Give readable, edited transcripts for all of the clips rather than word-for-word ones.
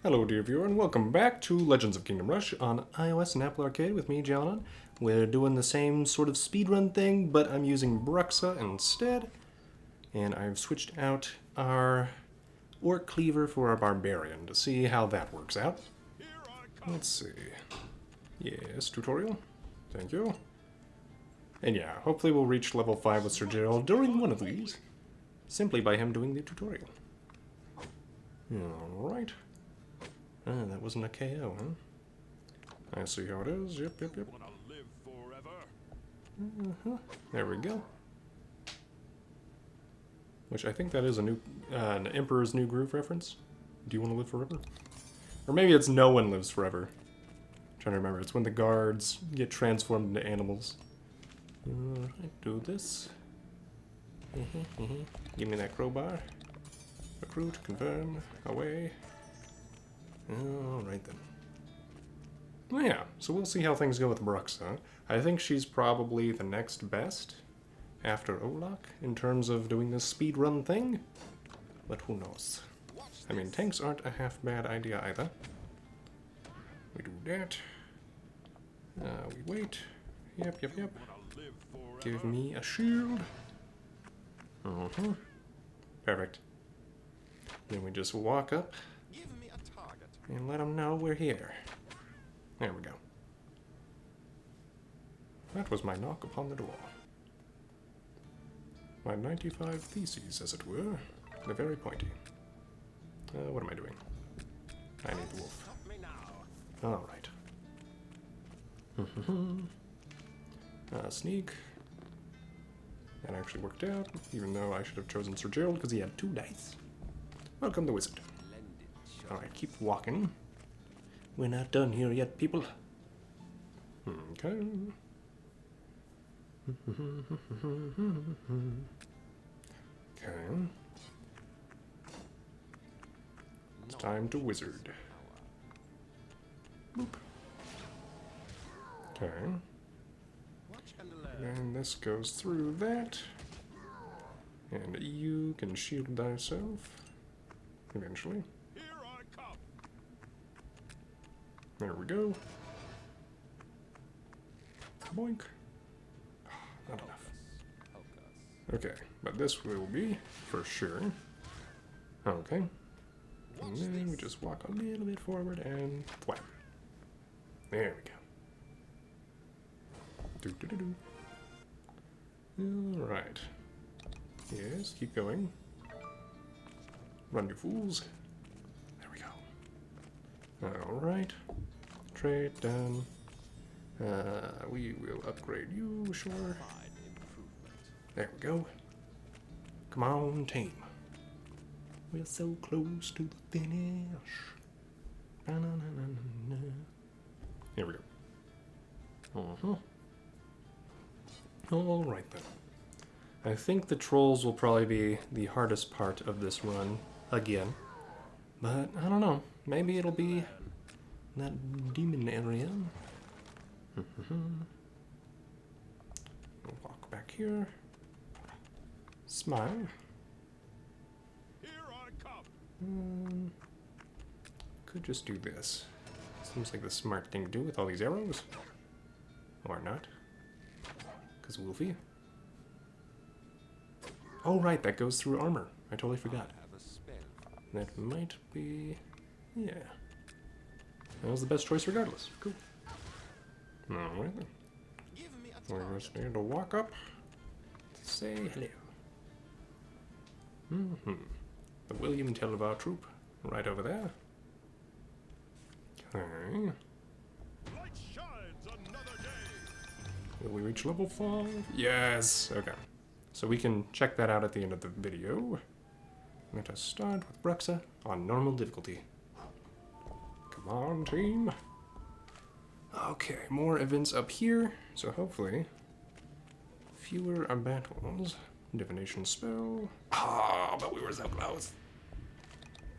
Hello dear viewer and welcome back to Legends of Kingdom Rush on iOS and Apple Arcade with me, Jalinon. We're doing the same sort of speedrun thing, but I'm using Bruxa instead. And I've switched out our Orc Cleaver for our Barbarian to see how that works out. Let's see. Yes, tutorial. Thank you. And yeah, hopefully we'll reach level 5 with Sir Gerald during one of these, simply by him doing the tutorial. Alright. Ah, that wasn't a KO, huh? I see how it is. Yep. There we go. Which I think that is a new, an Emperor's New Groove reference. Do you want to live forever? Or maybe it's No One Lives Forever. I'm trying to remember. It's when the guards get transformed into animals. Alright, do this. Give me that crowbar. Recruit, confirm, away. Alright then. Well, yeah, so we'll see how things go with Bruxa. I think she's probably the next best after Olak in terms of doing this speedrun thing. But who knows? I mean, tanks aren't a half bad idea either. We do that. We wait. Yep. Give me a shield. Perfect. Then we just walk up and let them know we're here. There we go. That was my knock upon the door. My 95 theses, as it were. They're very pointy. What am I doing? I need the wolf. Alright. Sneak. That actually worked out, even though I should have chosen Sir Gerald because he had 2 dice. Welcome the wizard. Alright, keep walking. We're not done here yet, people. Okay. Okay. It's time to wizard. Boop. Okay. And this goes through that. And you can shield thyself. Eventually. There we go. Boink. Not enough. Okay, but this will be for sure. Okay. And then we just walk a little bit forward and thwap. There we go. Alright. Yes, keep going. Run, you fools. There we go. Alright. Trade done. We will upgrade you, sure. There we go. Come on, team. We're so close to the finish. Here we go. Alright then. I think the trolls will probably be the hardest part of this run again. But I don't know. Maybe it'll be that demon area. We'll walk back here. Smile. Here I come. Could just do this. Seems like the smart thing to do with all these arrows. Or not. Because Wolfie. Oh right, that goes through armor. I totally forgot. That might be... yeah. That was the best choice regardless. Cool. Alright then. We're just going to walk up to say hello. The William Televar troop right over there. Okay. Will we reach level 5? Yes! Okay. So we can check that out at the end of the video. Let us start with Bruxa on normal difficulty. Come on, team. Okay, more events up here, so hopefully fewer battles. Divination spell. Ah, but we were so close.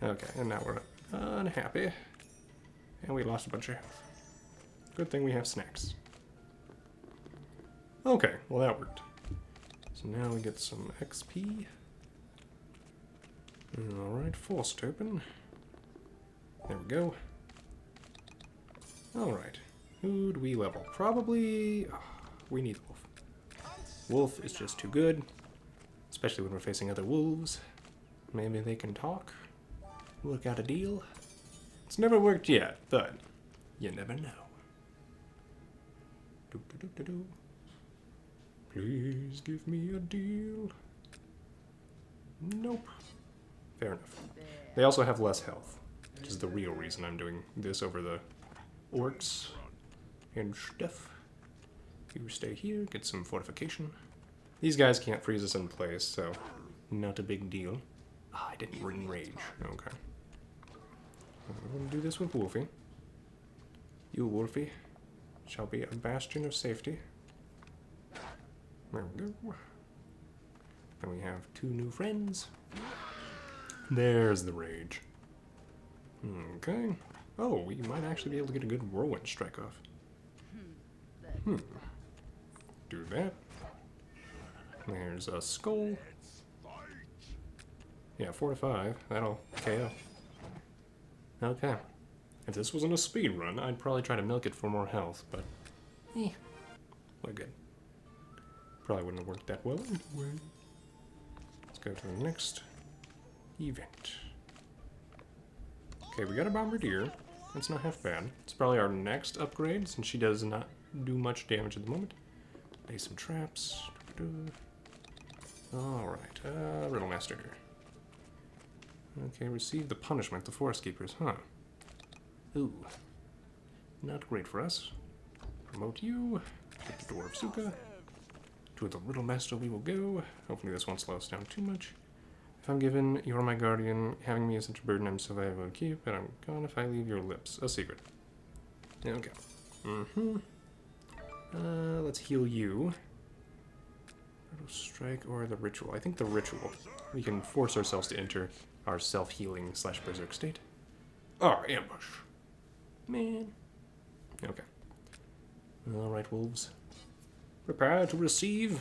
Okay, and now we're unhappy. And we lost a bunch of health. Good thing we have snacks. Okay, well that worked. So now we get some XP. Alright, forced open. There we go. Alright. Who do we level? Probably... oh, we need the wolf. Wolf is just too good. Especially when we're facing other wolves. Maybe they can talk. Work out a deal. It's never worked yet, but you never know. Please give me a deal. Nope. Fair enough. They also have less health, which is the real reason I'm doing this over the orcs and stuff. You stay here, get some fortification. These guys can't freeze us in place, so not a big deal. Ah, I didn't enrage. Okay. I'm gonna do this with Wolfie. You, Wolfie, shall be a bastion of safety. There we go. And we have 2 new friends. There's the rage. Okay. Oh, we might actually be able to get a good whirlwind strike off. Do that. There's a skull. Yeah, 4 to 5. That'll KO. Okay. If this wasn't a speed run, I'd probably try to milk it for more health, but we're good. Probably wouldn't have worked that well anyway. Let's go to the next event. Okay, we got a bombardier. That's not half bad. It's probably our next upgrade, since she does not do much damage at the moment. Lay some traps. Alright, Riddle Master. Okay, receive the punishment, the Forest Keepers, huh? Ooh. Not great for us. Promote you. Get the Dwarf Suka. To the Riddle Master we will go. Hopefully this won't slow us down too much. If I'm given, you're my guardian. Having me is such a burden I'm so valuable to keep, but I'm gone if I leave your lips. A secret. Okay. Let's heal you. Riddle Strike or the Ritual. I think the Ritual. We can force ourselves to enter our self-healing / berserk state. Oh, ambush. Man. Okay. Alright, wolves. Prepare to receive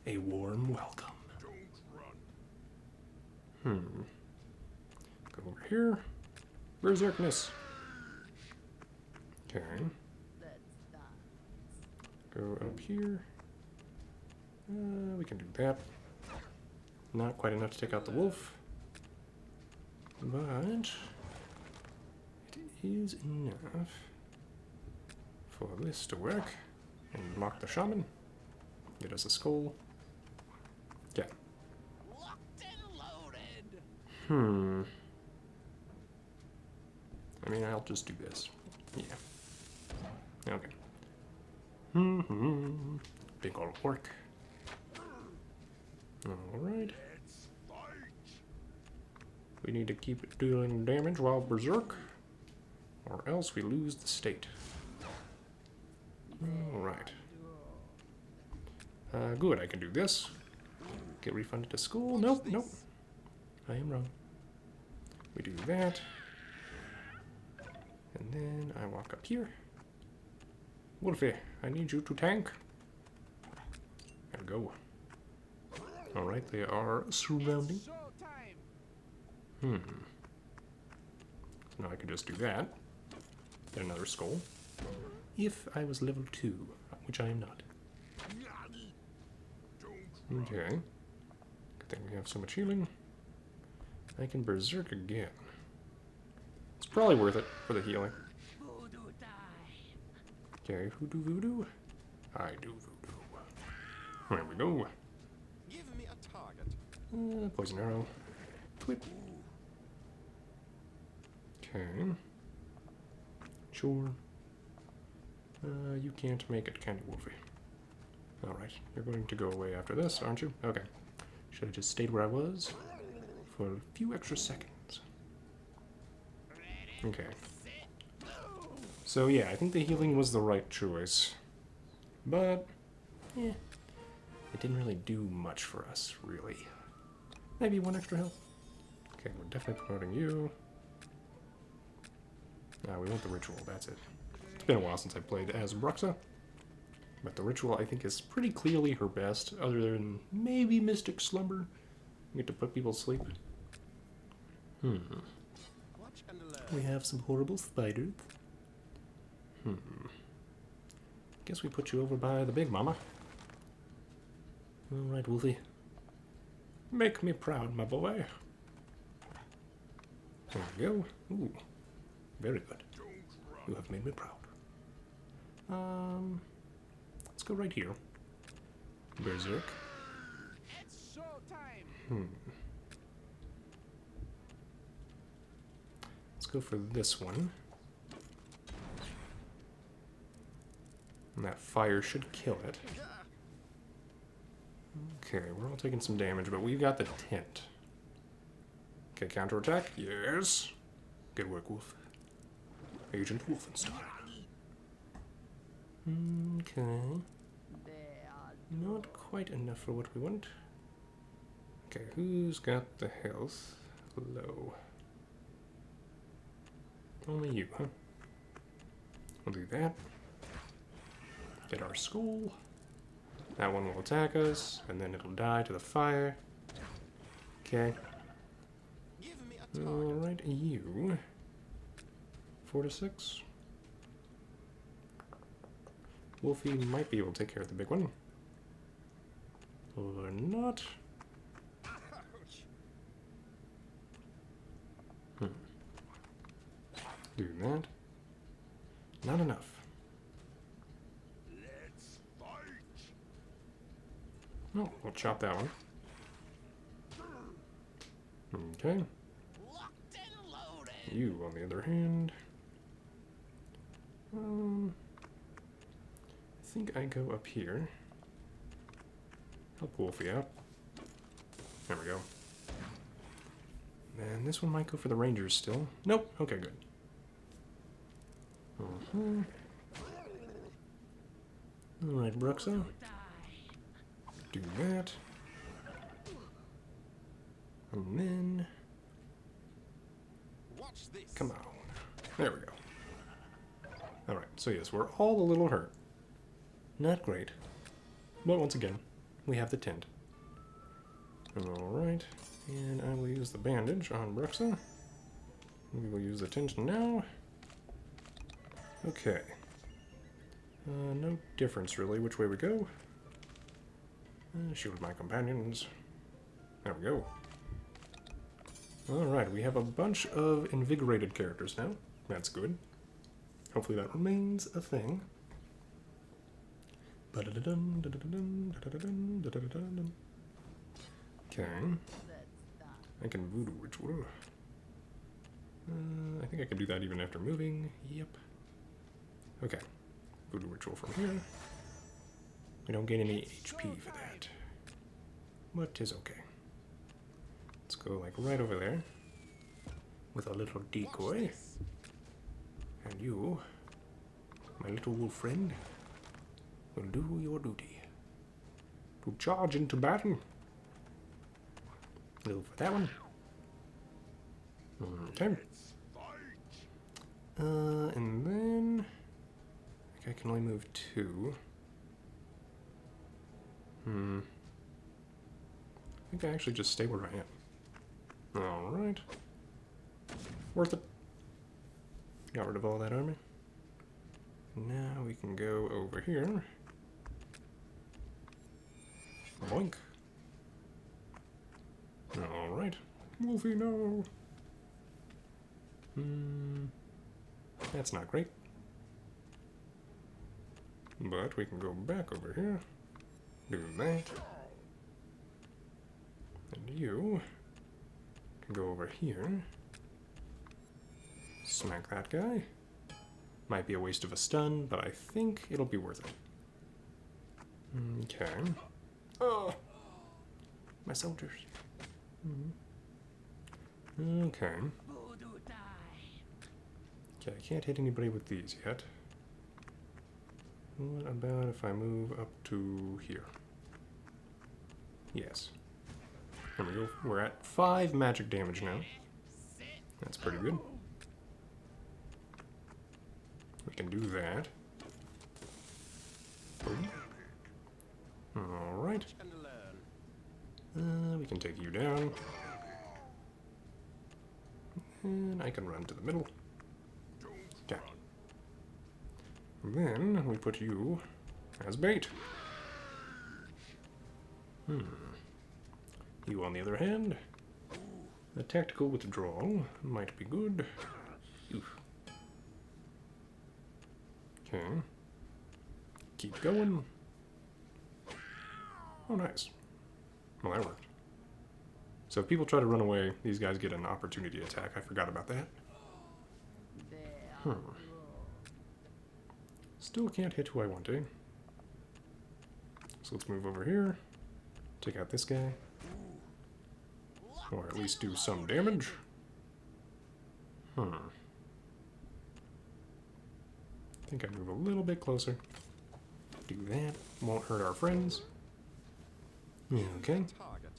a warm welcome. Go over here. Berserkness. Okay. Go up here. We can do that. Not quite enough to take out the wolf. But it is enough for this to work. And lock the shaman. Get us a skull. Yeah. I mean, I'll just do this. Yeah. Okay. Big old orc. Alright. We need to keep dealing damage while berserk, or else we lose the state. Alright. Good, I can do this. Get refunded to school. Nope, nope. I am wrong. We do that. And then I walk up here. Wolfie, I need you to tank. There we go. Alright, they are surrounding. So now I can just do that. Get another skull. If I was level 2, which I am not. Okay. Good thing we have so much healing. I can berserk again. It's probably worth it for the healing. Okay, voodoo voodoo. I do voodoo. There we go. Give me a target. Poison arrow. Twit. Okay. Sure. You can't make it, can you, Wolfie? Alright, you're going to go away after this, aren't you? Okay. Should have just stayed where I was for a few extra seconds. Okay. So yeah, I think the healing was the right choice. But, yeah, it didn't really do much for us, really. Maybe 1 extra health. Okay, we're definitely promoting you. We want the ritual, that's it. It's been a while since I played as Bruxa. But the ritual, I think, is pretty clearly her best, other than maybe Mystic Slumber. You get to put people to sleep. Watch and learn. We have some horrible spiders. Guess we put you over by the big mama. Alright, Wolfie. Make me proud, my boy. There we go. Ooh. Very good. You have made me proud. Let's go right here. Berserk. It's showtime. Let's go for this one. And that fire should kill it. Okay, we're all taking some damage, but we've got the tent. Okay, counterattack? Yes. Good work, Wolf. Agent Wolfenstein. Okay. Not quite enough for what we want. Okay, who's got the health low? Only you, huh? We'll do that. Get our skull. That one will attack us, and then it'll die to the fire. Okay. Give me a target. Alright, you. 4 to 6. Wolfie might be able to take care of the big one. Or not. Ouch. Do that. Not enough. Let's fight. Oh, we'll chop that one. Okay. Locked and loaded. You, on the other hand. I think I go up here. Help Wolfie out. There we go. And this one might go for the Rangers still. Nope. Okay, good. Alright, Bruxa. Do that. And then... Watch this. Come on. There we go. Alright, so yes, we're all a little hurt. Not great. But once again, we have the tent. Alright, and I will use the bandage on Bruxa. We will use the tent now. Okay. No difference really which way we go. Shield my companions. There we go. Alright, we have a bunch of invigorated characters now. That's good. Hopefully that remains a thing. Okay. I can voodoo ritual. I think I can do that even after moving. Yep. Okay. Voodoo ritual from here. We don't gain any HP for that. But 'tis okay. Let's go like right over there. With a little decoy. And you, my little wolf friend, will do your duty. To charge into battle. Go for that one. Okay. And then... I think I can only move 2. I think I actually just stay where I am. Alright. Worth it. Got rid of all that armor. Now we can go over here. Boink. Alright. Wolfie, no! That's not great. But we can go back over here. Do that. And you can go over here. Smack that guy. Might be a waste of a stun, but I think it'll be worth it. Okay. Oh! My soldiers. Okay. Okay, I can't hit anybody with these yet. What about if I move up to here? Yes. There we go. We're at 5 magic damage now. That's pretty good. We can do that. Boom. Alright. And learn. We can take you down. And I can run to the middle. Okay. Then we put you as bait. You, on the other hand, a tactical withdrawal might be good. Oof. Okay. Keep going. Oh, nice. Well, that worked. So if people try to run away, these guys get an opportunity attack. I forgot about that. Still can't hit who I want to. So let's move over here. Take out this guy. Or at least do some damage. I think I'd move a little bit closer. Do that. Won't hurt our friends. Okay. Target.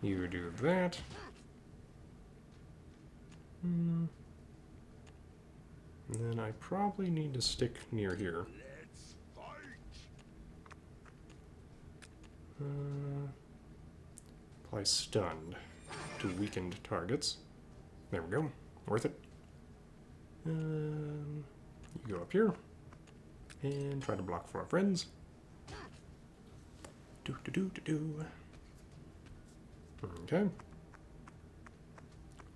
You do that. And then I probably need to stick near here. Let's fight. Apply stunned to weakened targets. There we go. Worth it. You go up here and try to block for our friends. Do do do do do. Okay.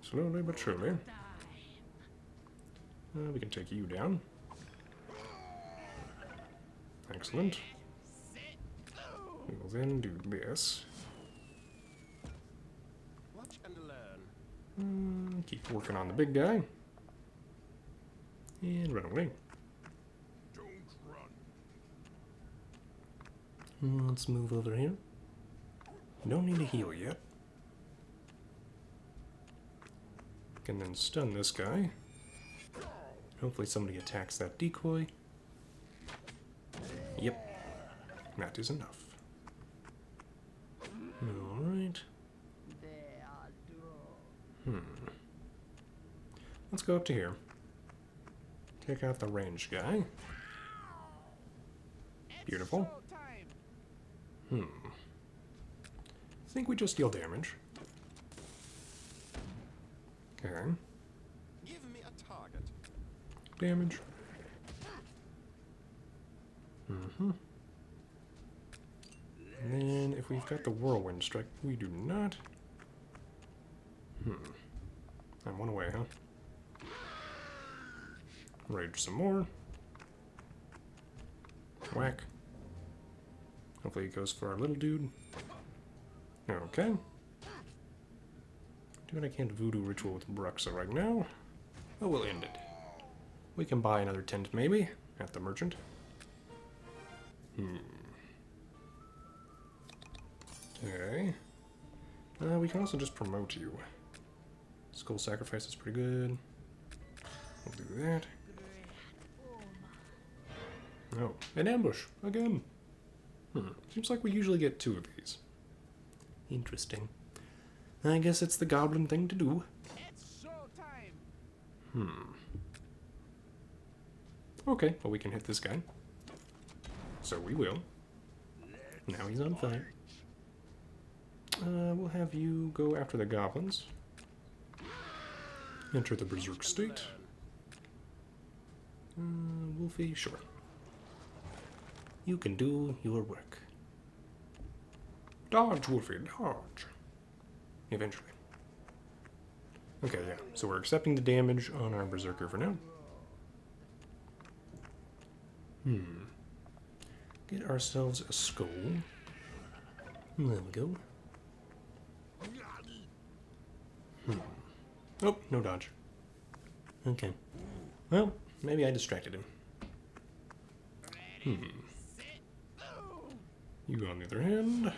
Slowly but surely. We can take you down. Excellent. We will then do this. Watch and learn. Keep working on the big guy. And run away. Don't run. Let's move over here. Don't need to heal yet. Can then stun this guy. Hopefully somebody attacks that decoy. Yep. That is enough. Alright. Let's go up to here. Take out the ranged guy. Beautiful. I think we just deal damage. Okay. Give me a target. Damage. And then if we've got the whirlwind strike, we do not. I'm one away, huh? Rage some more. Whack. Hopefully it goes for our little dude. Okay. Doing I can't voodoo ritual with Bruxa right now. But we'll end it. We can buy another tent maybe at the merchant. Okay. We can also just promote you. Skull sacrifice is pretty good. We'll do that. Oh, an ambush again. Seems like we usually get 2 of these. Interesting. I guess it's the goblin thing to do. It's showtime. Okay, well we can hit this guy. So we will. Now he's on fire. We'll have you go after the goblins. Enter the berserk state. Wolfie, sure. You can do your work. Dodge, Wolfie, dodge. Eventually. Okay, yeah. So we're accepting the damage on our berserker for now. Get ourselves a skull. There we go. Oh, no dodge. Okay. Well, maybe I distracted him. You, on the other hand,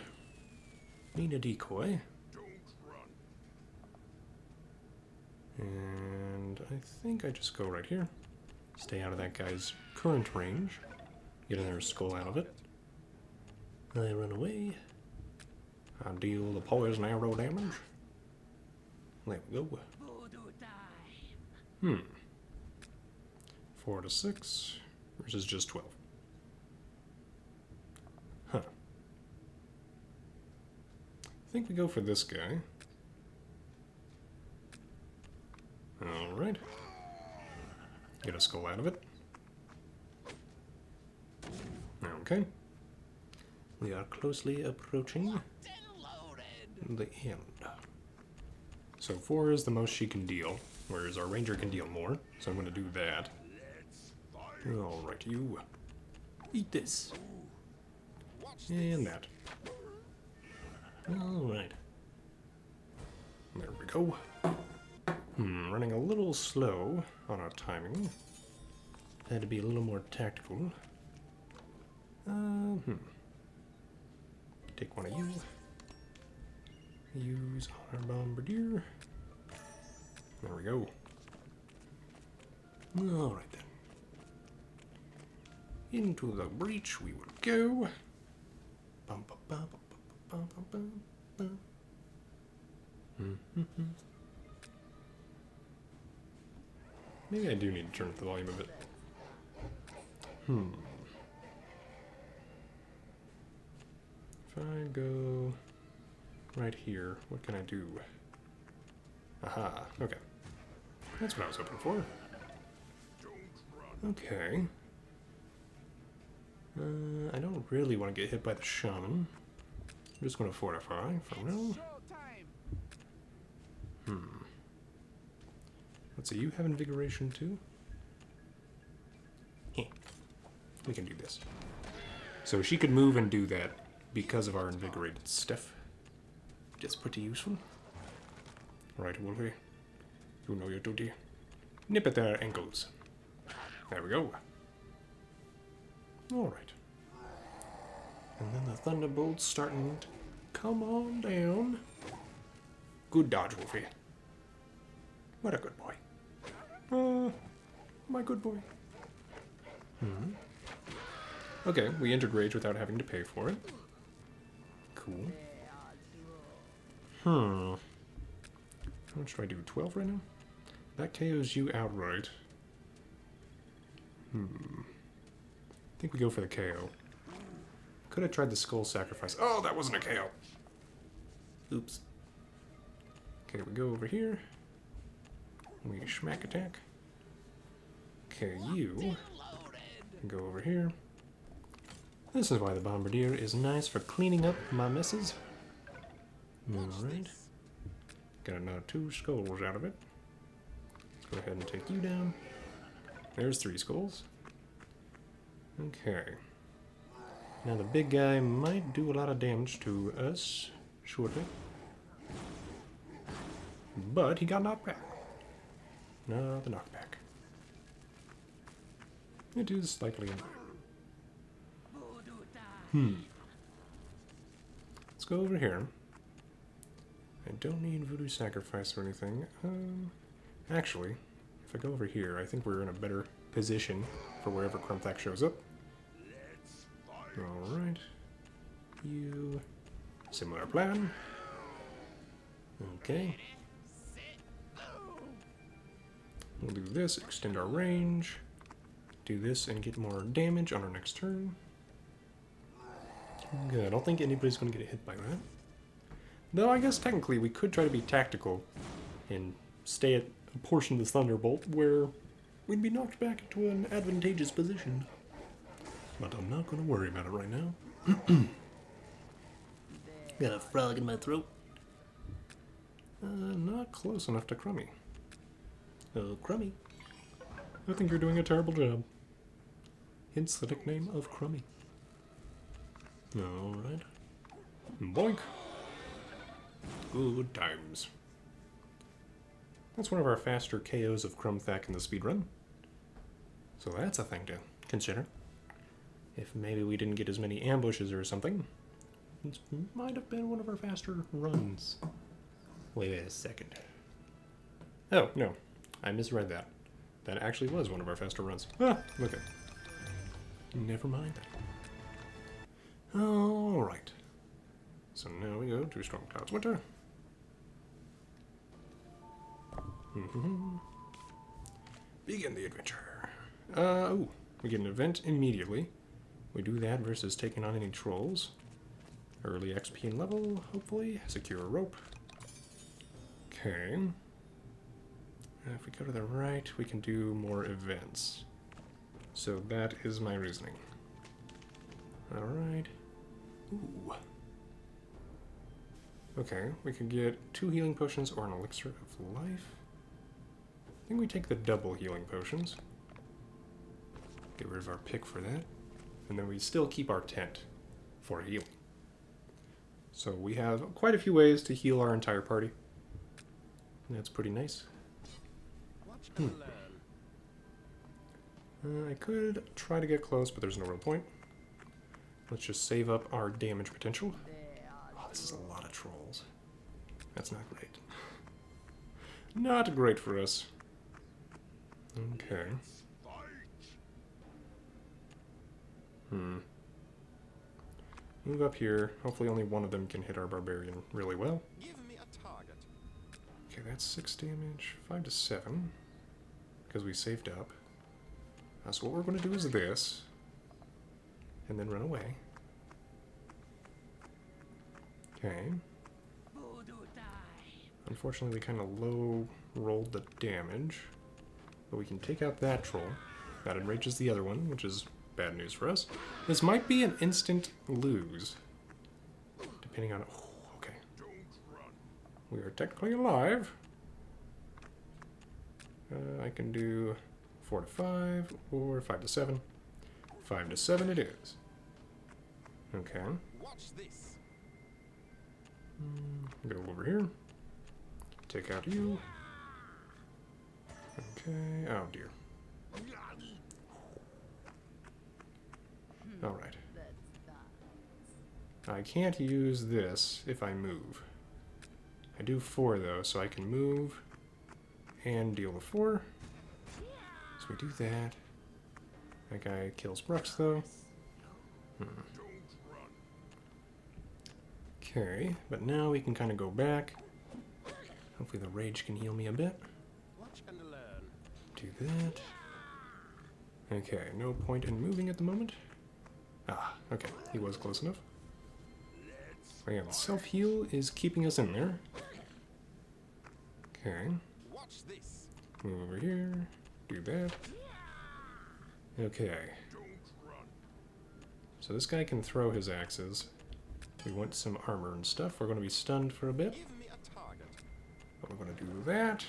need a decoy. Don't run. And I think I just go right here. Stay out of that guy's current range. Get another skull out of it. I run away. I deal the poison arrow damage. There we go. 4 to 6 versus just 12. think we go for this guy. Alright. Get a skull out of it. Okay. We are closely approaching the end. So 4 is the most she can deal, whereas our ranger can deal more, so I'm going to do that. Alright, you. Eat this. And that. Alright. There we go. Running a little slow on our timing. Had to be a little more tactical. Take one of you. Use our bombardier. There we go. Alright then. Into the breach we will go. Bum, bum, bum, bum, bum, bum, bum, bum. Maybe I do need to turn up the volume a bit. If I go right here, what can I do? Aha, okay. That's what I was hoping for. Okay. I don't really want to get hit by the shaman. I'm just going to fortify for now. Let's see, you have invigoration too? We can do this. So she could move and do that because of our invigorated stuff. Just pretty useful. Right, Wolfie. You know your duty. Nip at their ankles. There we go. Alright. And then the thunderbolt's starting to come on down. Good dodge, Wolfie. What a good boy. My good boy. Okay, we entered rage without having to pay for it. Cool. How much do I do? 12 right now? That KOs you outright. I think we go for the KO. Could have tried the skull sacrifice. Oh, that wasn't a KO. Oops. Okay, we go over here. We schmack attack. Okay, you go over here. This is why the bombardier is nice for cleaning up my messes. Alright. Got another 2 skulls out of it. Go ahead and take you down. There's 3 skulls. Okay. Now the big guy might do a lot of damage to us shortly. But he got knocked back. No, the knockback. It is slightly annoying. Let's go over here. I don't need voodoo sacrifice or anything. Actually, if I go over here, I think we're in a better position for wherever Crumpthak shows up. Alright. You. Similar plan. Okay. We'll do this, extend our range. Do this and get more damage on our next turn. Good. I don't think anybody's going to get hit by that. Though I guess technically we could try to be tactical and stay at a portion of the Thunderbolt where we'd be knocked back into an advantageous position. But I'm not going to worry about it right now. Got a frog in my throat. Not close enough to Crummy. Oh, Crummy. I think you're doing a terrible job. Hence the nickname of Crummy. Alright. Boink! Good times. That's one of our faster KOs of Crumpthak in the speedrun. So that's a thing to consider. If maybe we didn't get as many ambushes or something, this might have been one of our faster runs. Wait a second. Oh, no. I misread that. That actually was one of our faster runs. Ah, okay. Never mind that. Alright. So now we go to Stormcloud's Winter. Begin the adventure. We get an event immediately. We do that versus taking on any trolls. Early XP and level, hopefully. Secure a rope. Okay. If we go to the right, we can do more events. So that is my reasoning. Alright. Ooh. Okay, we could get 2 healing potions or an elixir of life. I think we take the double healing potions. Get rid of our pick for that. And then we still keep our tent for healing. So we have quite a few ways to heal our entire party. And that's pretty nice. I could try to get close, but there's no real point. Let's just save up our damage potential. Oh, this is a lot of trolls. That's not great. Not great for us. Okay. Move up here. Hopefully only one of them can hit our barbarian really well. Give me a target. Okay, that's 6 damage. 5 to 7. Because we saved up. So what we're going to do is this. And then run away. Okay. Unfortunately, we kind of low rolled the damage. But we can take out that troll. That enrages the other one, which is bad news for us. This might be an instant lose. Depending on... Oh, okay. We are technically alive. I can do 4 to 5 or 5 to 7. 5 to 7 it is. Okay. Watch this. Go over here. Take out you. Okay. Oh dear. Alright. I can't use this if I move. I do 4 though, so I can move and deal with 4. So we do that. That guy kills Bruxa though. Okay, but now we can kind of go back. Hopefully the rage can heal me a bit. Watch and learn. Do that. Okay, no point in moving at the moment. Ah, okay, he was close enough. Yeah, the self-heal is keeping us in there. Okay. Watch this. Move over here. Do that. Okay. So this guy can throw his axes. We want some armor and stuff. We're going to be stunned for a bit. Give me a target. But we're going to do that.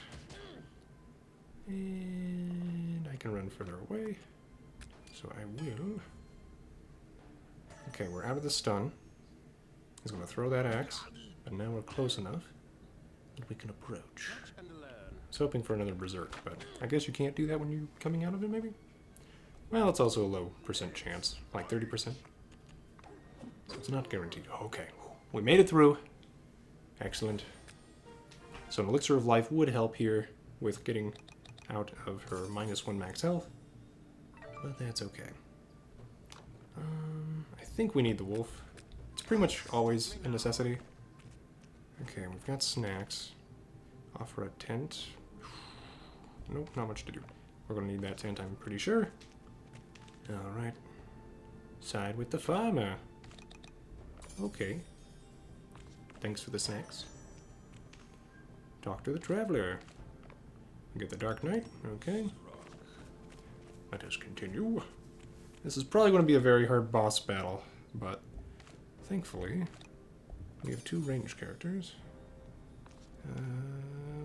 And I can run further away. So I will. Okay, we're out of the stun. He's going to throw that axe. But now we're close enough that we can approach. Watch and learn. I was hoping for another berserk, but I guess you can't do that when you're coming out of it, maybe? Well, it's also a low percent chance, like 30%. So it's not guaranteed. Okay, we made it through. Excellent. So an elixir of life would help here with getting out of her -1 max health, but that's okay. I think we need the wolf. It's pretty much always a necessity. Okay, we've got snacks. Offer a tent. Nope, not much to do. We're gonna need that tent, I'm pretty sure. Alright. Side with the farmer. Okay. Thanks for the snacks. Talk to the traveler. Get the Dark Knight. Okay. Let us continue. This is probably going to be a very hard boss battle, but thankfully we have 2 ranged characters.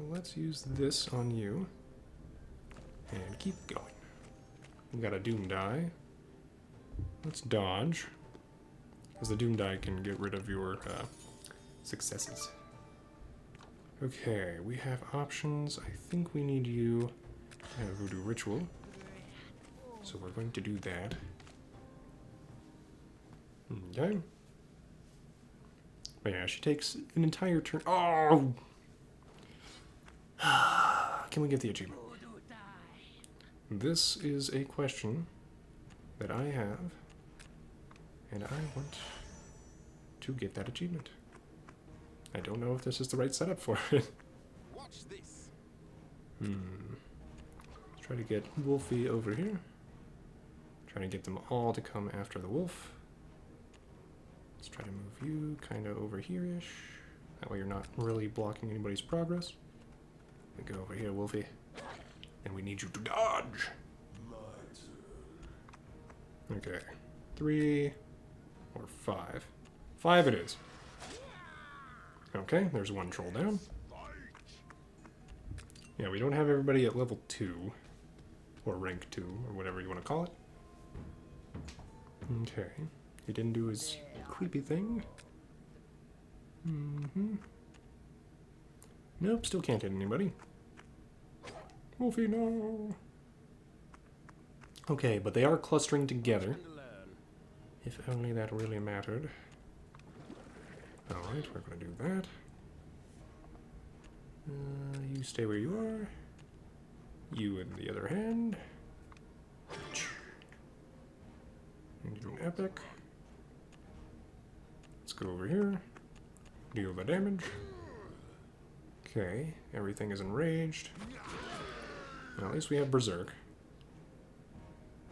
Let's use this on you. And keep going. We've got a Doom die. Let's dodge. Because the Doom die can get rid of your successes. Okay, we have options. I think we need you to have Voodoo Ritual. So we're going to do that. Okay. But yeah, she takes an entire turn. Oh! Can we get the achievement? This is a question that I have, and I want to get that achievement. I don't know if this is the right setup for it. Watch this. Let's try to get Wolfie over here. Trying to get them all to come after the wolf. Let's try to move you kind of over here-ish. That way you're not really blocking anybody's progress. We go over here, Wolfie. And we need you to dodge. Okay. 3 or 5. 5 it is. Okay, there's one troll down. Yeah, we don't have everybody at level 2. Or rank 2, or whatever you want to call it. Okay. He didn't do his creepy thing. Nope, still can't hit anybody. Wolfie, no! Okay, but they are clustering together. If only that really mattered. Alright, we're gonna do that. You stay where you are. You in the other hand. And do an epic. Let's go over here. Deal the damage. Okay, everything is enraged. Well, at least we have Berserk.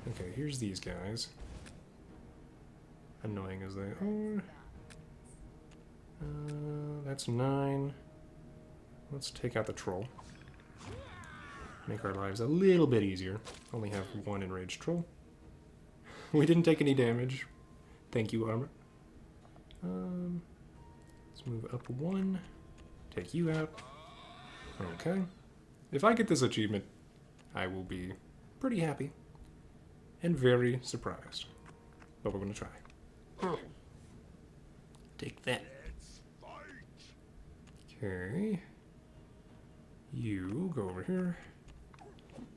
Okay, here's these guys. Annoying as they are. That's 9. Let's take out the troll. Make our lives a little bit easier. Only have 1 enraged troll. We didn't take any damage. Thank you, armor. Let's move up 1. Take you out. Okay. If I get this achievement, I will be pretty happy. And very surprised. But we're going to try. Take that. Okay. You go over here.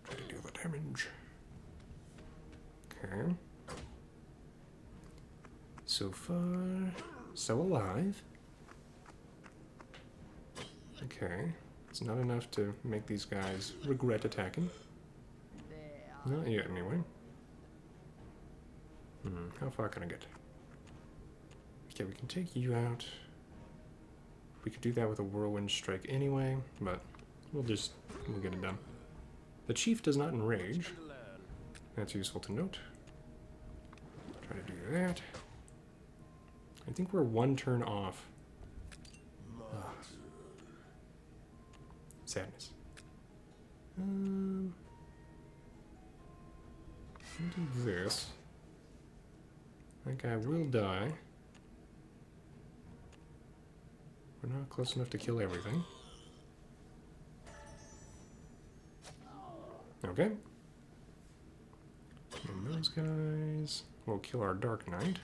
Try to deal the damage. Okay. So far, so alive. Okay. It's not enough to make these guys regret attacking. Not yet, anyway. How far can I get? Okay, we can take you out. We could do that with a whirlwind strike anyway, but we'll get it done. The chief does not enrage. That's useful to note. Try to do that. I think we're 1 turn off. Sadness. We'll do this. That guy will die. We're not close enough to kill everything. Okay. And those guys will kill our Dark Knight.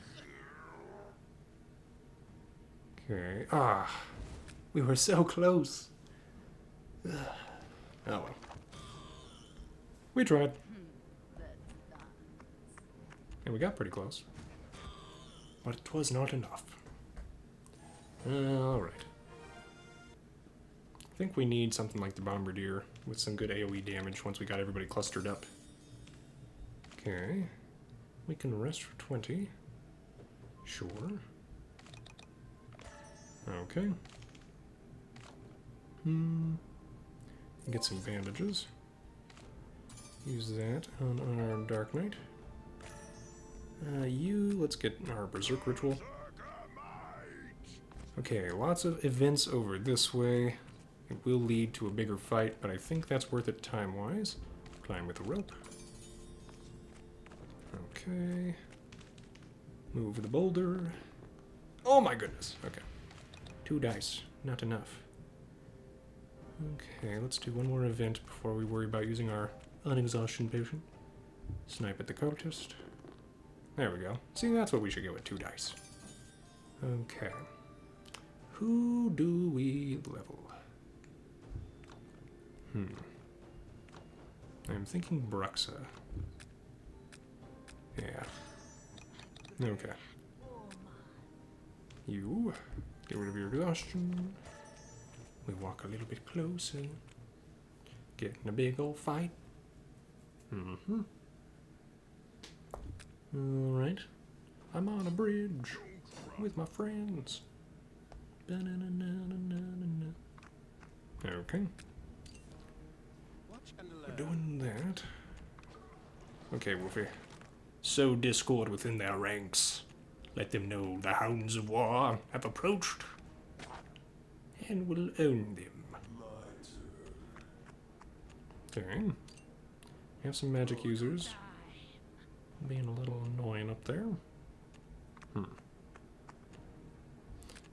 Okay. Ah! We were so close! Ugh. Oh well. We tried. And we got pretty close. But it was not enough. Alright. I think we need something like the Bombardier with some good AoE damage once we got everybody clustered up. Okay. We can rest for 20. Sure. Okay. Get some bandages. Use that on our Dark Knight. Let's get our Berserk Ritual. Okay, lots of events over this way. It will lead to a bigger fight, but I think that's worth it time-wise. Climb with a rope. Okay. Move the boulder. Oh my goodness. Okay. 2 dice. Not enough. Okay, let's do one more event before we worry about using our unexhaustion potion. Snipe at the cultist. There we go. See, that's what we should get with 2 dice. Okay. Who do we level? I'm thinking Bruxa. Yeah. Okay. You, get rid of your exhaustion. We walk a little bit closer. Get in a big old fight. Alright. I'm on a bridge with my friends. Okay. We're doing that. Okay, Wolfie. Sow discord within their ranks. Let them know the hounds of war have approached and will own them. Okay. We have some magic users. Being a little annoying up there.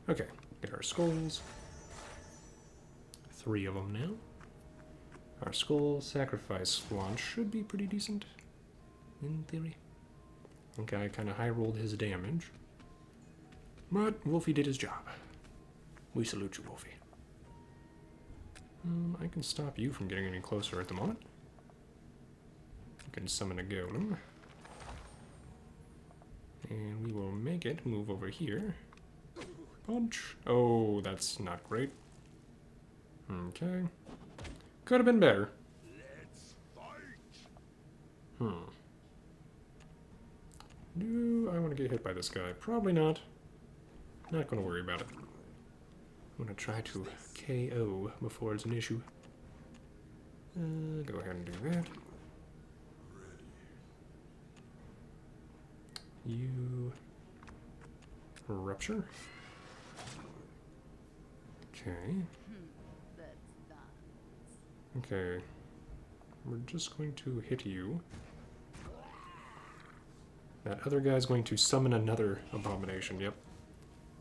Okay, get our skulls. 3 of them now. Our skull sacrifice launch should be pretty decent, in theory. Okay, I kind of high-rolled his damage. But Wolfie did his job. We salute you, Wolfie. I can stop you from getting any closer at the moment. I can summon a golem. And we will make it move over here. Punch. Oh, that's not great. Okay. Could have been better. Do I want to get hit by this guy? Probably not. Not going to worry about it. I'm going to try to KO before it's an issue. Go ahead and do that. You... Rupture. Okay. Okay. We're just going to hit you. That other guy's going to summon another abomination, yep.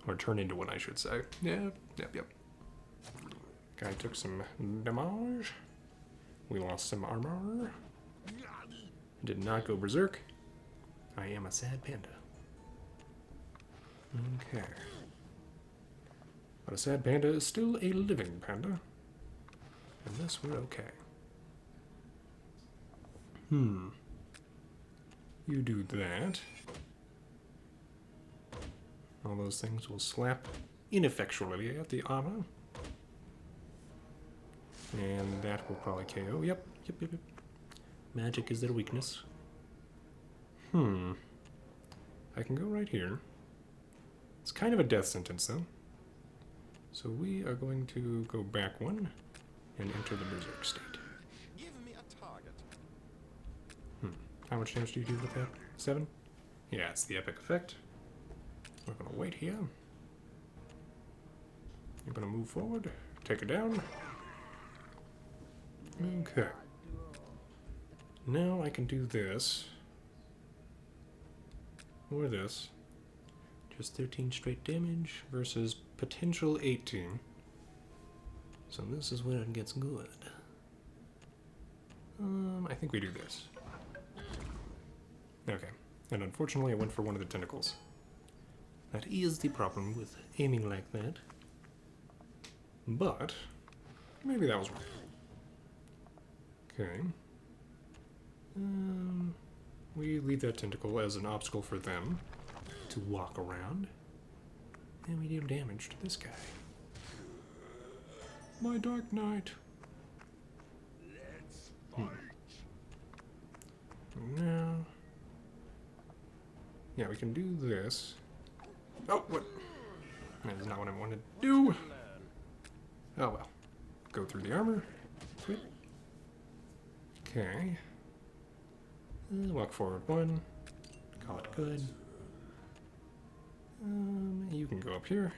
Or turn into one, I should say. Yep. Guy took some damage. We lost some armor. Did not go berserk. I am a sad panda. Okay. But a sad panda is still a living panda. And thus we're okay. You do that. All those things will slap ineffectually at the armor. And that will probably KO. Yep. Magic is their weakness. I can go right here. It's kind of a death sentence, though. So we are going to go back one and enter the berserk state. Give me a target. How much damage do you do with that? 7? Yeah, it's the epic effect. We're gonna wait here. You're gonna move forward, take it down. Okay. Now I can do this. Or this. Just 13 straight damage versus potential 18. So this is where it gets good. I think we do this. Okay. And unfortunately I went for one of the tentacles. That is the problem with aiming like that. But maybe that was wrong. Okay. We leave that tentacle as an obstacle for them to walk around. And we deal damage to this guy. My Dark Knight. Now... yeah, we can do this. Oh, what? That is not what I wanted to do. Oh well. Go through the armor. Sweet. Okay. Walk forward 1. Call it good. You can go up here.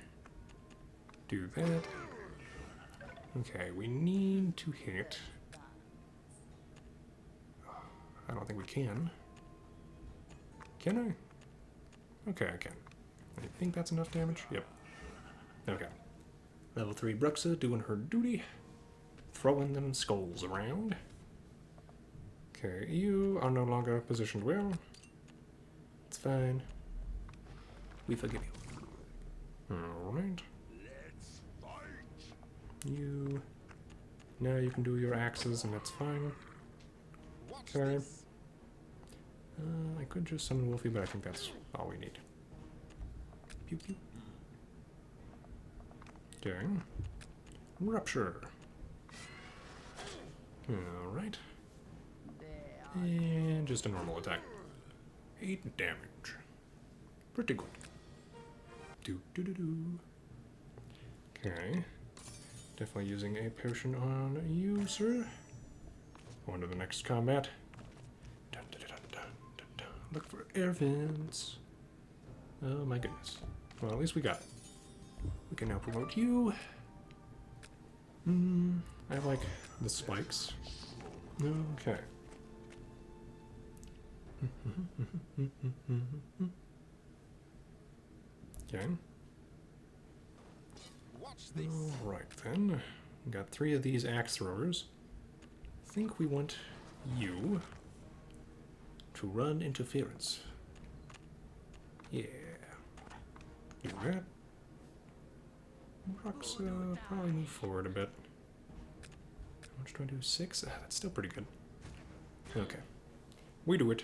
Do that. Okay, we need to hit... I don't think we can. Can I? Okay, I can. I think that's enough damage. Yep. Okay. Level 3 Bruxa doing her duty. Throwing them skulls around. Okay, you are no longer positioned well. It's fine. We forgive you. Alright. You... now you can do your axes and that's fine. Okay. I could just summon Wolfie, but I think that's all we need. Pew pew. Okay. Rupture. Alright. And just a normal attack. 8 damage. Pretty good. Okay. Definitely using a potion on you, sir. On to the next combat. Look for air vents. Oh my goodness. Well, at least we got it. We can now promote you. I like the spikes. Okay. Okay. Watch this. Alright then. Got 3 of these axe throwers. I think we want you to run interference. Yeah. Do that. Bruxa, probably move forward a bit. How much do I do? 6? That's still pretty good. Okay. We do it.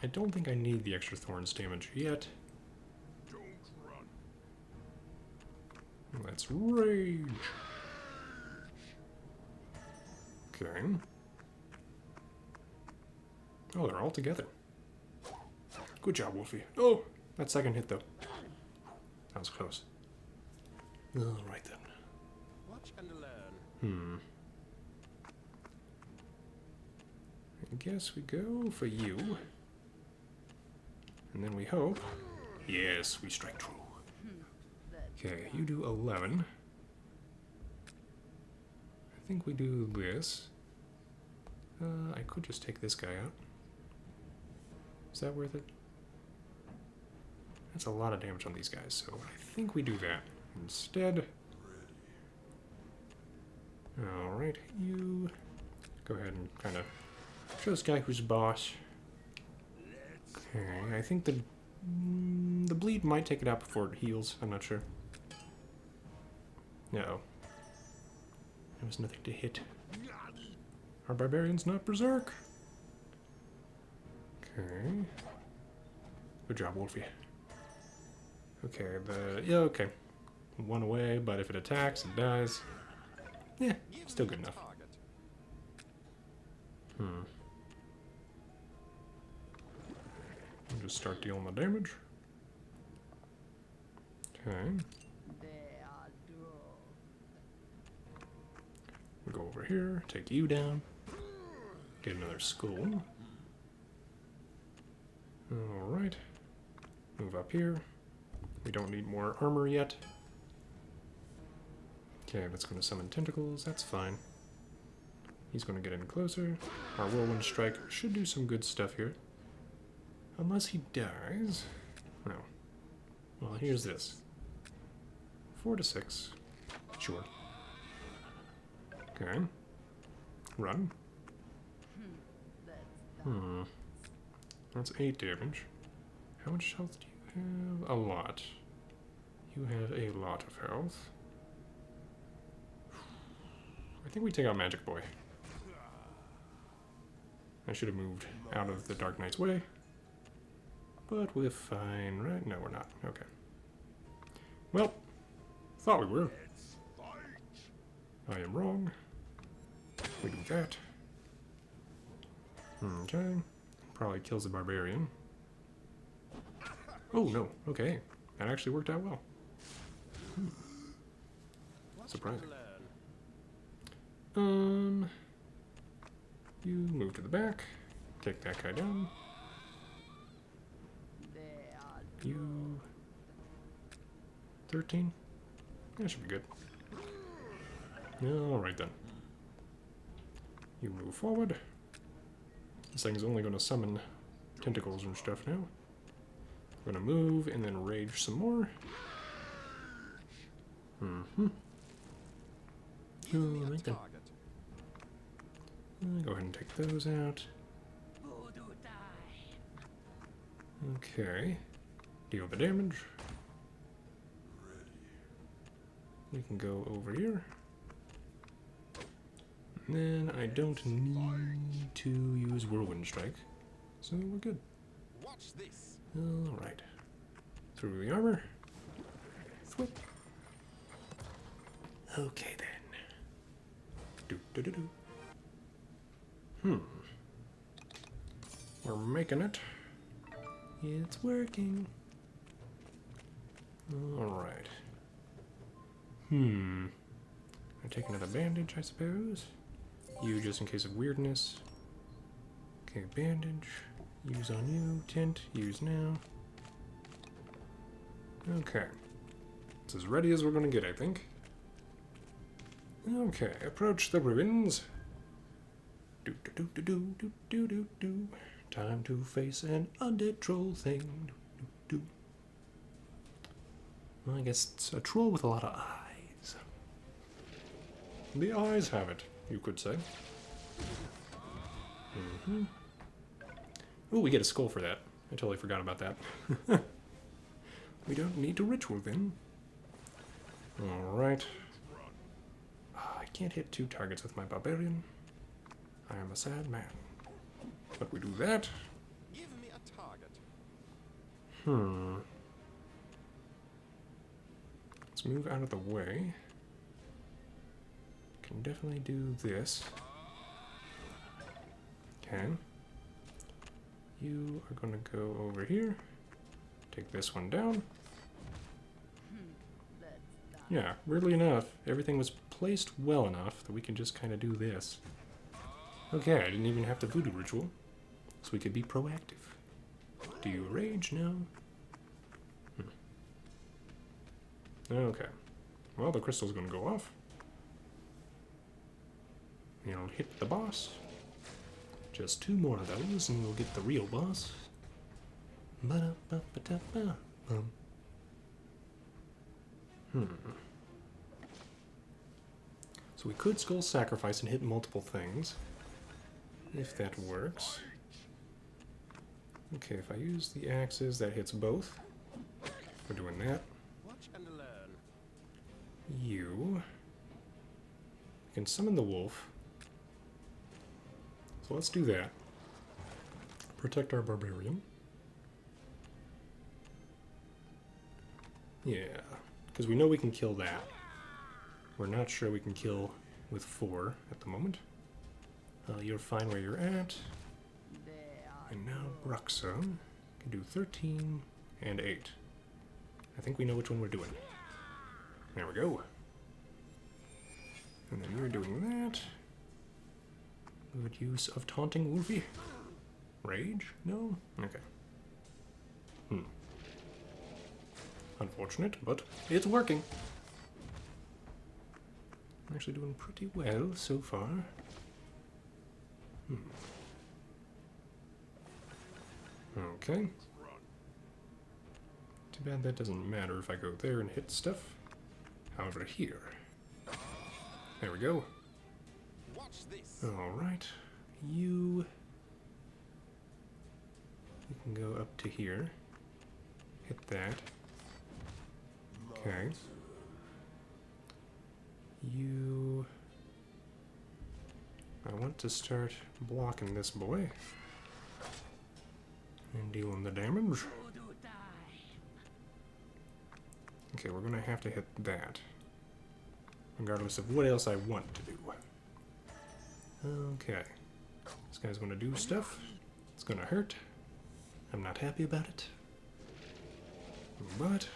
I don't think I need the extra thorns damage yet. Don't run. Let's rage. Okay. Oh, they're all together. Good job, Wolfie. Oh, that second hit though. That was close. Alright then. Watch and learn. I guess we go for you. And then we hope. Yes, we strike true. Okay, you do 11. I think we do this. I could just take this guy out. Is that worth it? That's a lot of damage on these guys, so I think we do that instead. Alright, you go ahead and kind of show this guy who's boss. Okay, I think the bleed might take it out before it heals. I'm not sure. No. There was nothing to hit. Our barbarian's not berserk. Okay. Good job, Wolfie. Okay, yeah, okay. 1 away, but if it attacks, it dies. Yeah, still good enough. I'll just start dealing the damage. Okay. We go over here, take you down. Get another skull. Alright. Move up here. We don't need more armor yet. Okay, that's going to summon tentacles. That's fine. He's going to get in closer. Our whirlwind strike should do some good stuff here. Unless he dies. No. Well, here's this. 4 to 6. Sure. Okay. Run. That's 8 damage. How much health do you have? A lot. You have a lot of health. I think we take out Magic Boy. I should have moved out of the Dark Knight's way. But we're fine, right? No, we're not. Okay. Well, thought we were. I am wrong. We do that. Okay. Probably kills the barbarian. Oh, no. Okay. That actually worked out well. Surprising. You move to the back. Take that guy down. You... 13? That should be good. Alright then. You move forward. This thing's only going to summon tentacles and stuff now. We're going to move and then rage some more. Alright then. Go ahead and take those out. Okay. Deal the damage. We can go over here. And then I don't need to use Whirlwind Strike. So we're good. Watch this. Alright. Through the armor. Thwip. Okay then. Do. We're making it. It's working. Alright. I take another bandage, I suppose. You just in case of weirdness. Okay, bandage. Use on you. Tint. Use now. Okay. It's as ready as we're gonna get, I think. Okay, approach the ruins. Do do do do do do do do do. Time to face an undead troll thing. Do do do. Well, I guess it's a troll with a lot of eyes. The eyes have it, you could say. Mm-hmm. Oh, we get a skull for that. I totally forgot about that. We don't need to ritual then. Alright. I can't hit 2 targets with my barbarian. I am a sad man. But we do that. Give me a target. Let's move out of the way. Can definitely do this. Okay. You are gonna go over here. Take this one down. Yeah, weirdly enough, everything was placed well enough that we can just kind of do this. Okay, I didn't even have to voodoo ritual, so we could be proactive. Do you rage? No. Okay. Well, the crystal's gonna go off. It'll hit the boss. Just 2 more of those, and we'll get the real boss. Ba-da-ba-ba-da-ba. So we could skull sacrifice and hit multiple things, if that works. Okay, if I use the axes, that hits both. We're doing that. Watch and learn. You can summon the wolf. So let's do that. Protect our barbarian. Yeah, because we know we can kill that. We're not sure we can kill with 4 at the moment. You're fine where you're at. And now Bruxa can do 13 and 8. I think we know which one we're doing. There we go. And then you're doing that. Good use of taunting Wolfie. Rage? No? Okay. Unfortunate, but it's working. I'm actually doing pretty well so far. Okay. Too bad that doesn't matter if I go there and hit stuff. However, here. There we go. Watch this. Alright. You can go up to here. Hit that. Okay. You... I want to start blocking this boy. And dealing the damage. Okay, we're gonna have to hit that. Regardless of what else I want to do. Okay. This guy's gonna do stuff. It's gonna hurt. I'm not happy about it. But...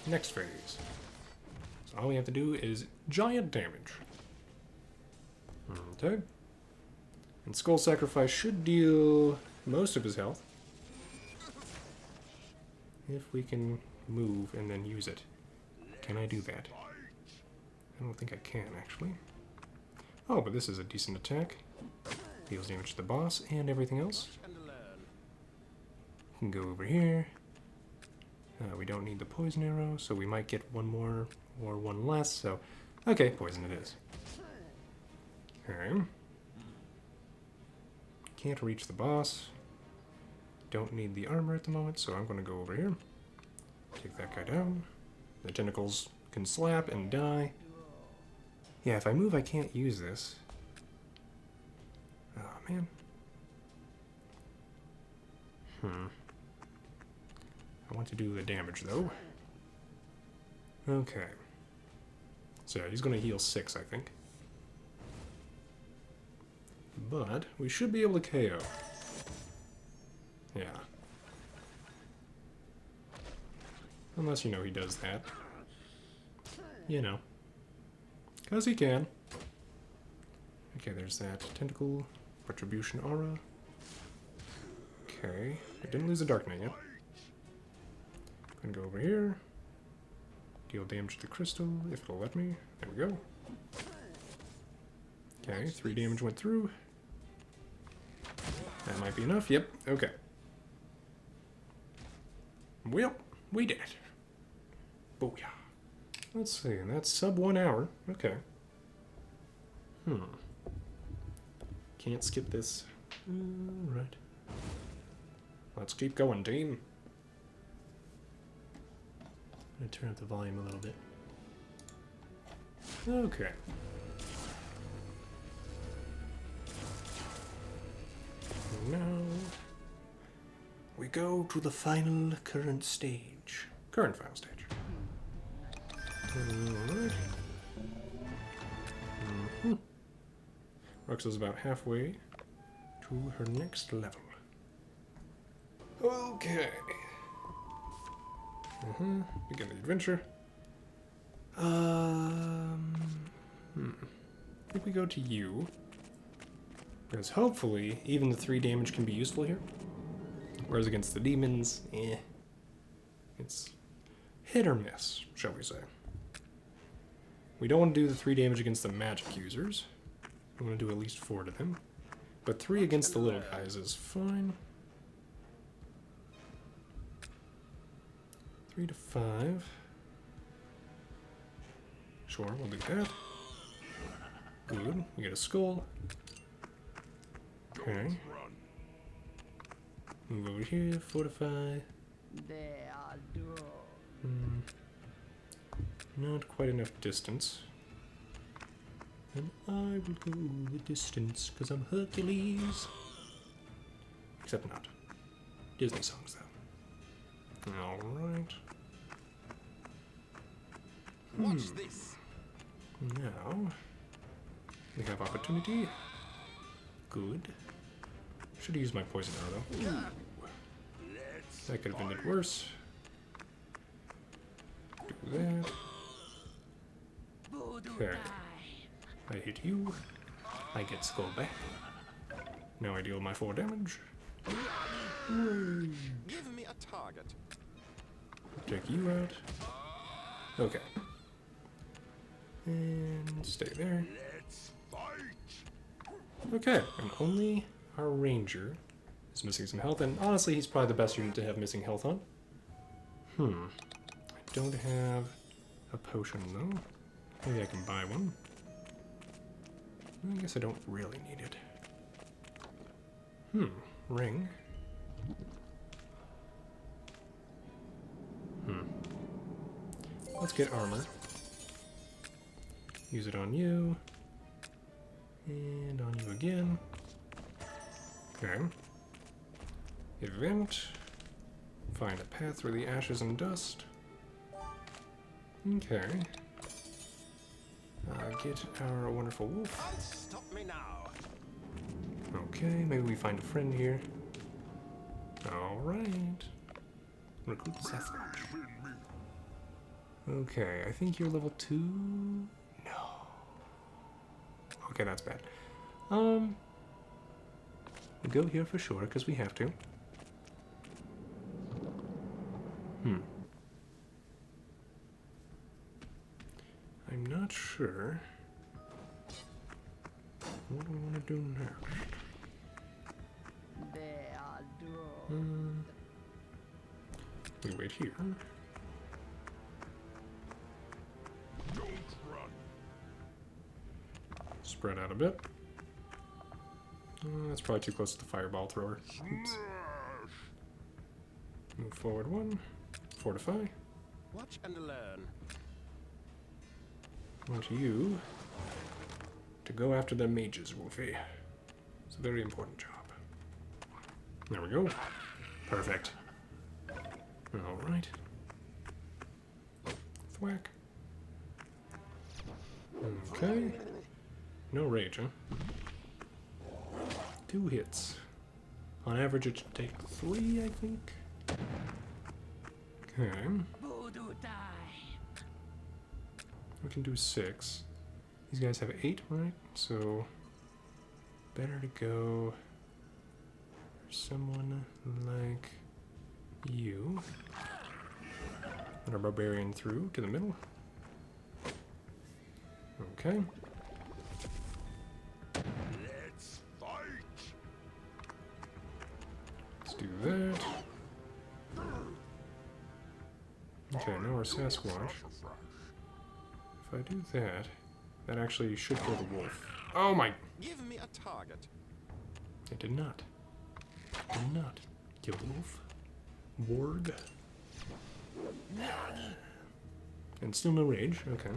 next phase. So all we have to do is giant damage. Okay. And Skull Sacrifice should deal most of his health. If we can move and then use it. Can I do that? I don't think I can, actually. Oh, but this is a decent attack. Deals damage to the boss and everything else. Watch and learn. We can go over here. We don't need the poison arrow, so we might get one more or one less, so... okay, poison it is. Okay. Can't reach the boss. Don't need the armor at the moment, so I'm going to go over here. Take that guy down. The tentacles can slap and die. Yeah, if I move, I can't use this. Oh, man. I want to do the damage, though. Okay. So, yeah, he's going to heal 6, I think. But we should be able to KO. Yeah. Unless, you know, he does that. You know. Because he can. Okay, there's that tentacle. Retribution aura. Okay. I didn't lose a Dark Knight yet. Gonna go over here. Deal damage to the crystal, if it'll let me. There we go. Okay, 3 damage went through. That might be enough. Yep, okay. Well, we did it. Booyah. Let's see, that's sub 1 hour. Okay. Can't skip this. Right. Let's keep going, team. I'm gonna turn up the volume a little bit. Okay. Now we go to the final current stage. Current final stage. Alright. Bruxa's about halfway to her next level. Okay. Begin the adventure. I think we go to you. Because hopefully, even the 3 damage can be useful here. Whereas against the demons, it's hit or miss, shall we say. We don't want to do the 3 damage against the magic users. We want to do at least 4 to them. But 3 against the little guys is fine. 3 to 5. Sure, we'll do that. Good. We get a skull. Okay. Move over here, fortify. Not quite enough distance. And I will go the distance, because I'm Hercules. Except not. Disney songs, though. Alright. Watch this. Now, we have opportunity. Good. Should have used my poison arrow, though. That could have ended worse. Do that. Okay. I hit you. I get skull back. Now I deal my 4 damage. Give me a target. Take you out. Okay. And stay there. Okay, and only our ranger is missing some health, and honestly, he's probably the best unit to have missing health on. I don't have a potion, though. Maybe I can buy one. I guess I don't really need it. Ring. Let's get armor. Use it on you. And on you again. Okay. Event. Find a path through the ashes and dust. Okay. Get our wonderful wolf. Can't stop me now. Okay, maybe we find a friend here. Alright. Recruit Sasquatch. Okay, I think you're level 2. No. Okay, that's bad. We go here for sure, because we have to. I'm not sure what do we want to do next. We wait here. Spread out a bit. That's probably too close to the fireball thrower. Oops. Move forward 1. Fortify. Watch and learn. I want you to go after the mages, Wolfie. It's a very important job. There we go. Perfect. Alright. Thwack. Okay. No rage, huh? 2 hits. On average, it should take 3, I think. Okay. We can do 6. These guys have 8, right? So better to go someone like you. Put our barbarian through to the middle. Okay. Let's fight. Let's do that. Okay, now our Sasquatch. If I do that, that actually should kill the wolf. Oh my! Give me a target. It did not. It did not kill the wolf. Warg. And still no rage. Okay.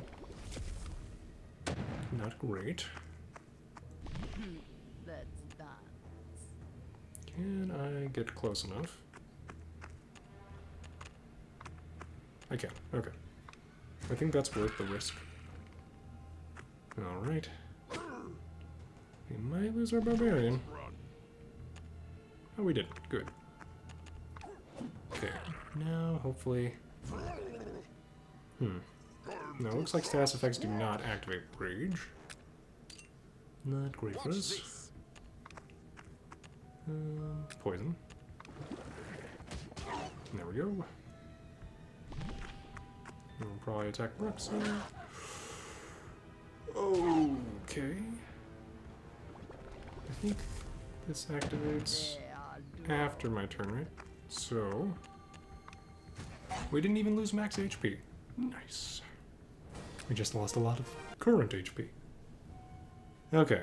Not great. Let's dance. Can I get close enough? I can. Okay. I think that's worth the risk. Alright. We might lose our barbarian. Oh, we didn't. Good. Okay. Now, hopefully... No, it looks like status effects do not activate rage. Not great for us. Poison. There we go. We'll probably attack Bruxa. Okay. I think this activates after my turn, right? So... we didn't even lose max HP. Nice. We just lost a lot of current HP. Okay.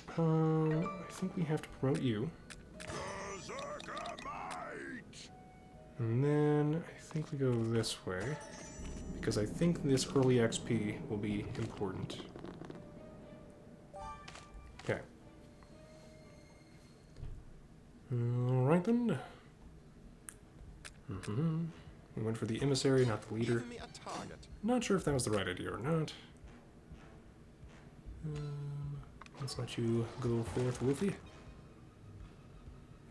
I think we have to promote you. And then I think we go this way, because I think this early XP will be important. Okay. Alright then. We went for the emissary, not the leader. Give me a target. Not sure if that was the right idea or not. Let's let you go forth, Wolfie.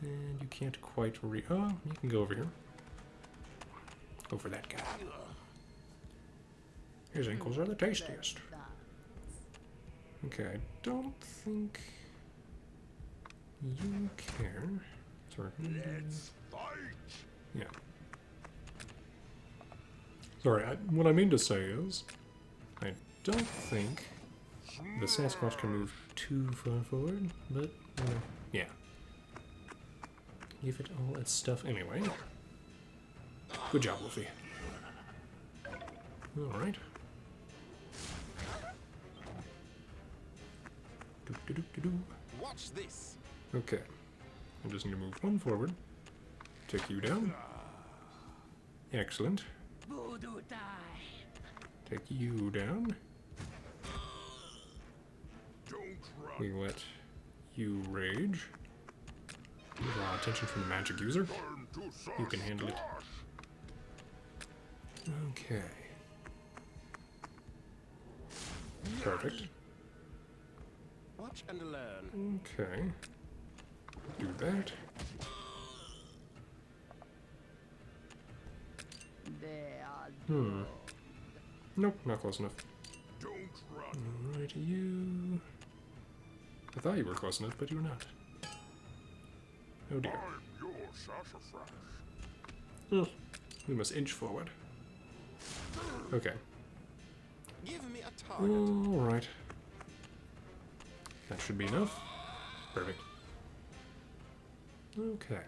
And you can't quite oh, you can go over here. Go for that guy. His ankles are the tastiest. Okay, I don't think you care. Sorry. Let's fight. Yeah. Sorry, what I mean to say is, I don't think the Sasquatch can move too far forward, but, yeah. Give it all its stuff anyway. Good job, Wolfie. Alright. Watch this. Okay. I just need to move one forward. Take you down. Excellent. Voodoo time. Take you down. We let you rage. Draw attention from the magic user. You can handle it. Okay. Perfect. Watch and learn. Okay. Do that. They are Nope, not close enough. Alright, you... I thought you were close enough, but you're not. Oh dear. We must inch forward. Okay. Give me a target. Alright. That should be enough. Perfect. Okay.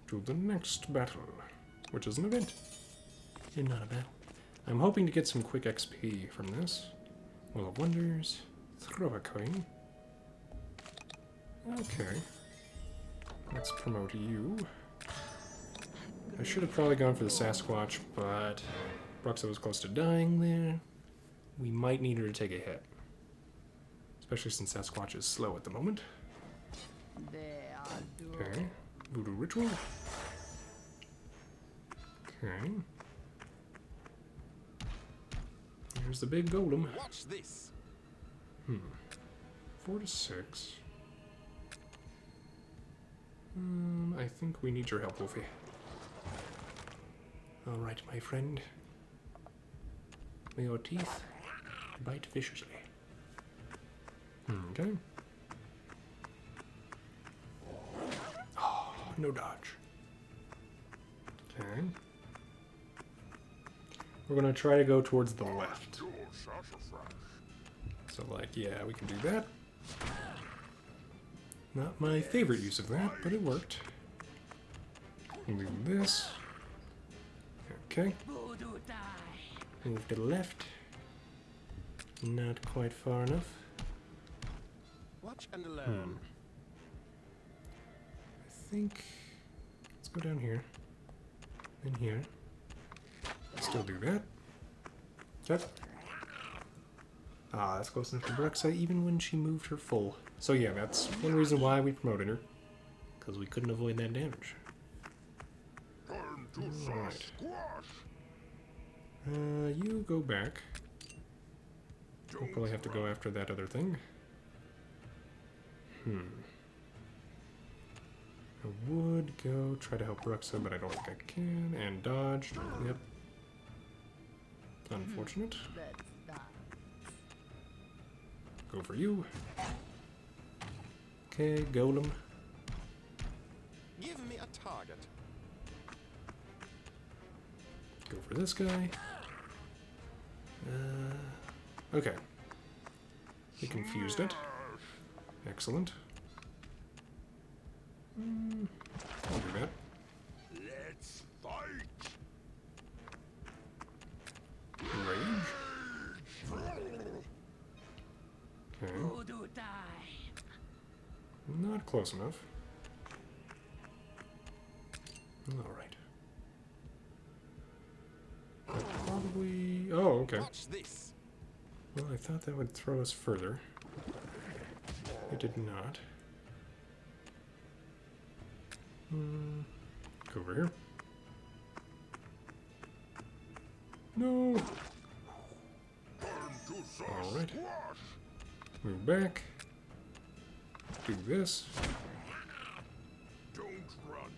To the next battle, which is an event. And not a battle. I'm hoping to get some quick XP from this. Wheel of Wonders. Throw a coin. Okay. Let's promote you. I should have probably gone for the Sasquatch, but Bruxa was close to dying there. We might need her to take a hit. Especially since Sasquatch is slow at the moment. Okay. Voodoo Ritual. Okay. Here's the big golem. Watch this. 4 to 6. I think we need your help, Wolfie. Alright, my friend. May your teeth bite viciously. Okay. no dodge. Okay. We're gonna try to go towards the left. So, like, yeah, we can do that. Not my favorite use of that, but it worked. We'll do this. Okay. Voodoo die. Move to the left. Not quite far enough. Watch and learn. I think... Let's go down here. Then here. Still do that. Check. Ah, that's close enough to Bruxa, even when she moved her full. So yeah, that's one reason why we promoted her. Because we couldn't avoid that damage. Alright. You go back. We'll probably have to go after that other thing. I would go try to help Bruxa, but I don't think I can. And dodge. Yep. Unfortunate. Let's dance. Go for you. Okay, golem. Give me a target. Go for this guy. Okay. He confused it. Excellent. I'll do that. Let's fight. Rage. Okay. Voodoo die. Not close enough. Alright. Probably... Oh, okay. Watch this. Well, I thought that would throw us further. It did not. Go over here. No! Alright. Move back. Do this. Don't run.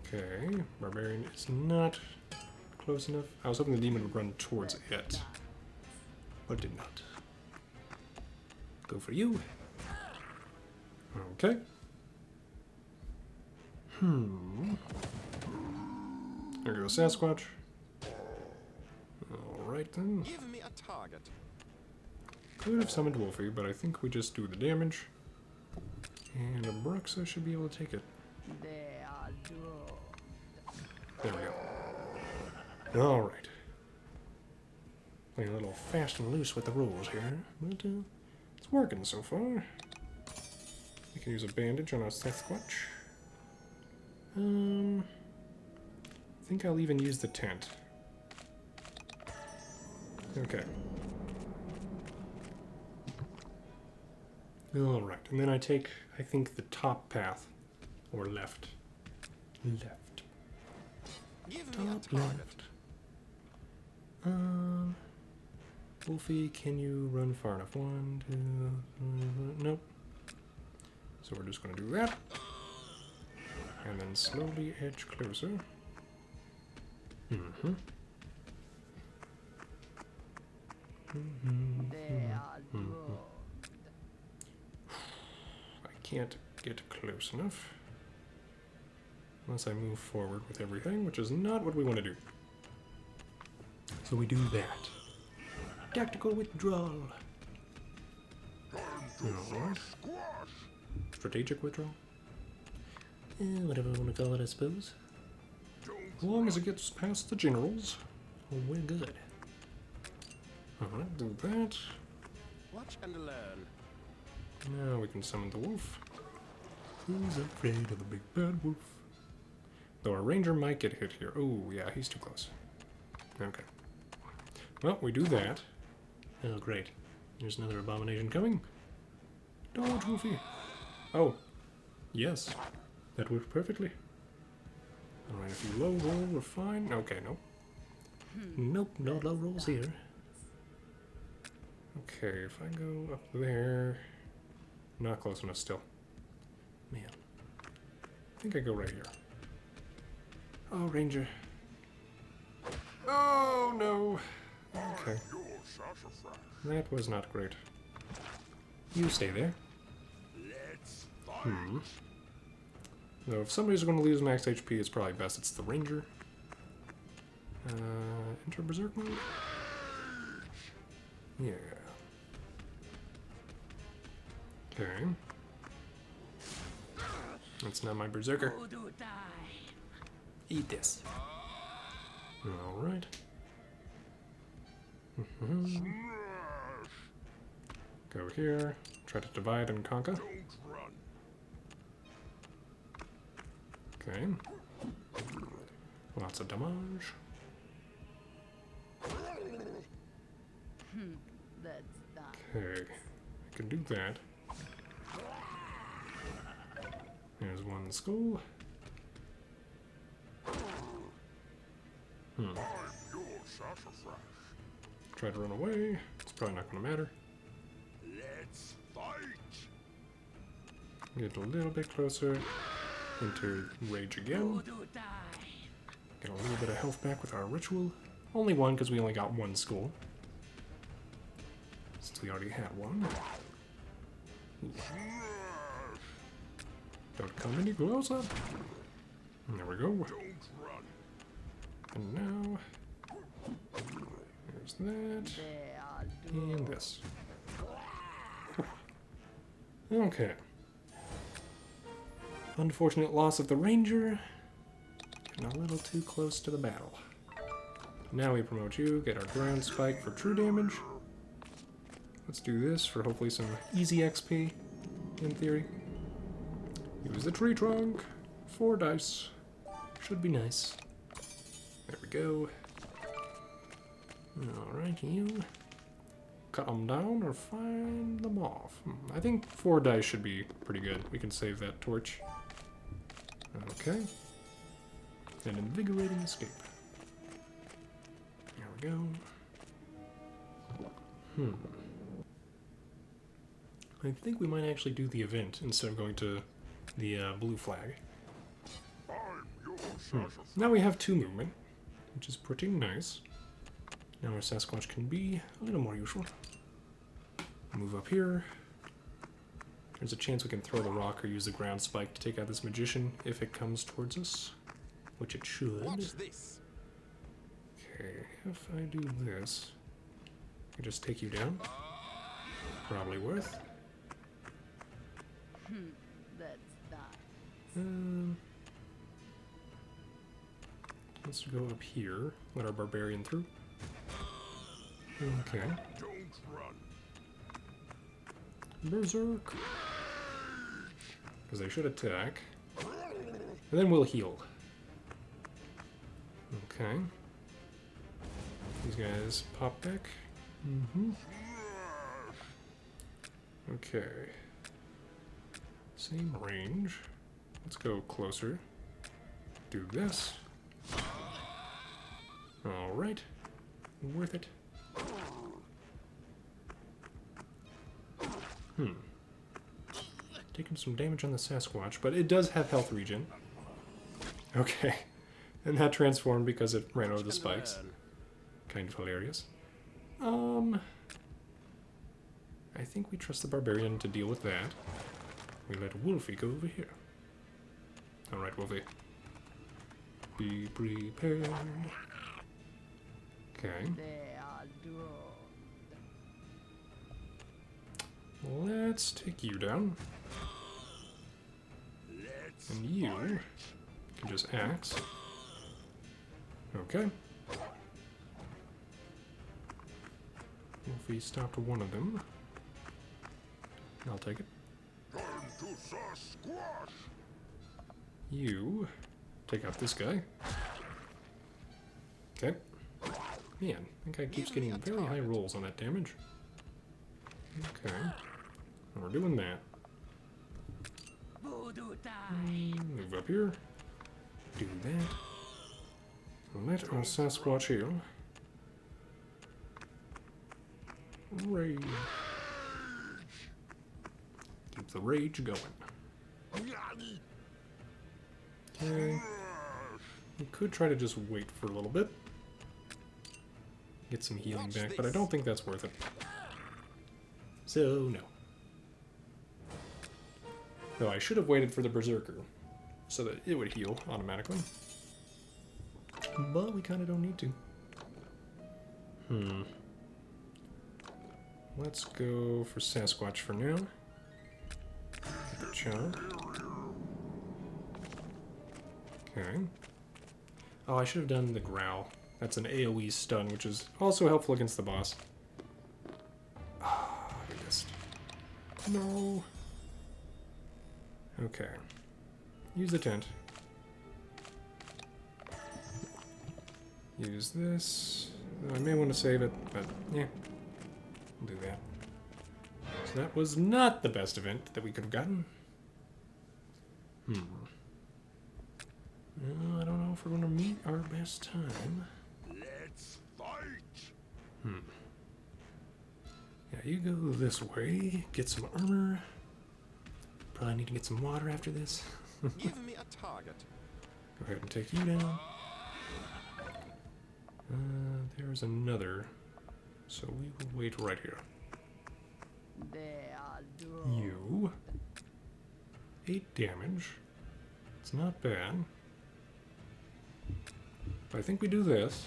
Okay. Barbarian is not close enough. I was hoping the demon would run towards it, but did not. Go for you. Okay. There goes Sasquatch. Alright then. Give me a target. Could have summoned Wolfie, but I think we just do the damage. And Bruxa should be able to take it. They are doomed. There we go. Alright. Playing a little fast and loose with the rules here. But it's working so far. We can use a bandage on our Sasquatch. I think I'll even use the tent. Okay. Alright, and then I take, I think, the top path. Or left. Left. Give me a Top target. left. Wolfie, can you run far enough? 1, 2, 3, nope. So we're just gonna do that. And then slowly edge closer. They are doomed. I can't get close enough. Unless I move forward with everything, which is not what we want to do. So we do that. Tactical withdrawal. Alright. Strategic withdrawal? Whatever you want to call it, I suppose. As long as it gets past the generals, we're good. Alright, do that. Watch and learn. Now we can summon the wolf. Who's afraid of the big bad wolf? Though our ranger might get hit here. Oh, yeah, he's too close. Okay. Well, we do that. Oh, great. There's another abomination coming. Dodge, Wolfie. Oh, yes. That worked perfectly. Alright, if you low roll, we're fine. Okay, nope. Nope, no low rolls here. Okay, if I go up there... Not close enough still. Man. I think I go right here. Oh, ranger. Oh, no. Okay. That was not great. You stay there. Though if somebody's going to lose max HP, it's probably best it's the ranger. Enter berserk mode? Yeah. Okay. That's not my berserker. Eat this. Alright. Go here. Try to divide and conquer. Don't run. Okay. Lots of damage. That's done. Okay. I can do that. There's one skull. I'm your sassafras. Try to run away. It's probably not going to matter. Let's fight. Get a little bit closer. Enter rage again. Get a little bit of health back with our ritual. Only one because we only got one skull. Since we already had one. Don't come any closer. There we go. Don't run. And now, there's that, and this. Okay. Unfortunate loss of the ranger. Getting a little too close to the battle. Now we promote you, get our ground spike for true damage. Let's do this for hopefully some easy XP, in theory. Use the tree trunk. 4 dice. Should be nice. There we go. Alright, you. Cut them down or find them off. I think 4 dice should be pretty good. We can save that torch. Okay. An invigorating escape. There we go. I think we might actually do the event instead of going to the blue flag. I'm your sassafras. Now we have 2 movement, which is pretty nice. Now our Sasquatch can be a little more useful. Move up here. There's a chance we can throw the rock or use the ground spike to take out this magician if it comes towards us, which it should. Watch this. Okay, if I do this, I just take you down. Probably worth. That's done. Let's go up here. Let our barbarian through. Okay. Don't run. Berserk. Because they should attack. And then we'll heal. Okay. These guys pop back. Okay. Same range. Let's go closer. Do this. Alright. Worth it. Taking some damage on the Sasquatch, but it does have health regen. Okay. And that transformed because it ran over the spikes. Kind of hilarious. I think we trust the barbarian to deal with that. We let Wolfie go over here. Alright, Wolfie. Be prepared. Okay. They are doomed. Let's take you down. And you can just axe. Okay. Wolfie stopped one of them. I'll take it. Time to Sasquatch. You take out this guy. Okay. Man, that guy keeps getting very high rolls on that damage. Okay. We're doing that. Move up here. Do that. Let our Sasquatch heal. Rage. Keep the rage going. Okay. We could try to just wait for a little bit. Get some healing back, but I don't think that's worth it. So, no. Though I should have waited for the Berserker. so that it would heal automatically. But we kind of don't need to. Let's go for Sasquatch for now. Good job. Okay. Oh, I should have done the growl. That's an AoE stun, which is also helpful against the boss. Ah, I missed. No. Okay. Use the tent. Use this. I may want to save it, but yeah. We'll do that. So that was not the best event that we could have gotten. Well, I don't know if we're going to meet our best time. Let's fight. Yeah, you go this way. Get some armor. Probably need to get some water after this. Give me a target. Go ahead and take you down. There's another. So we will wait right here. They are drawn. You. 8 damage. It's not bad. But I think we do this.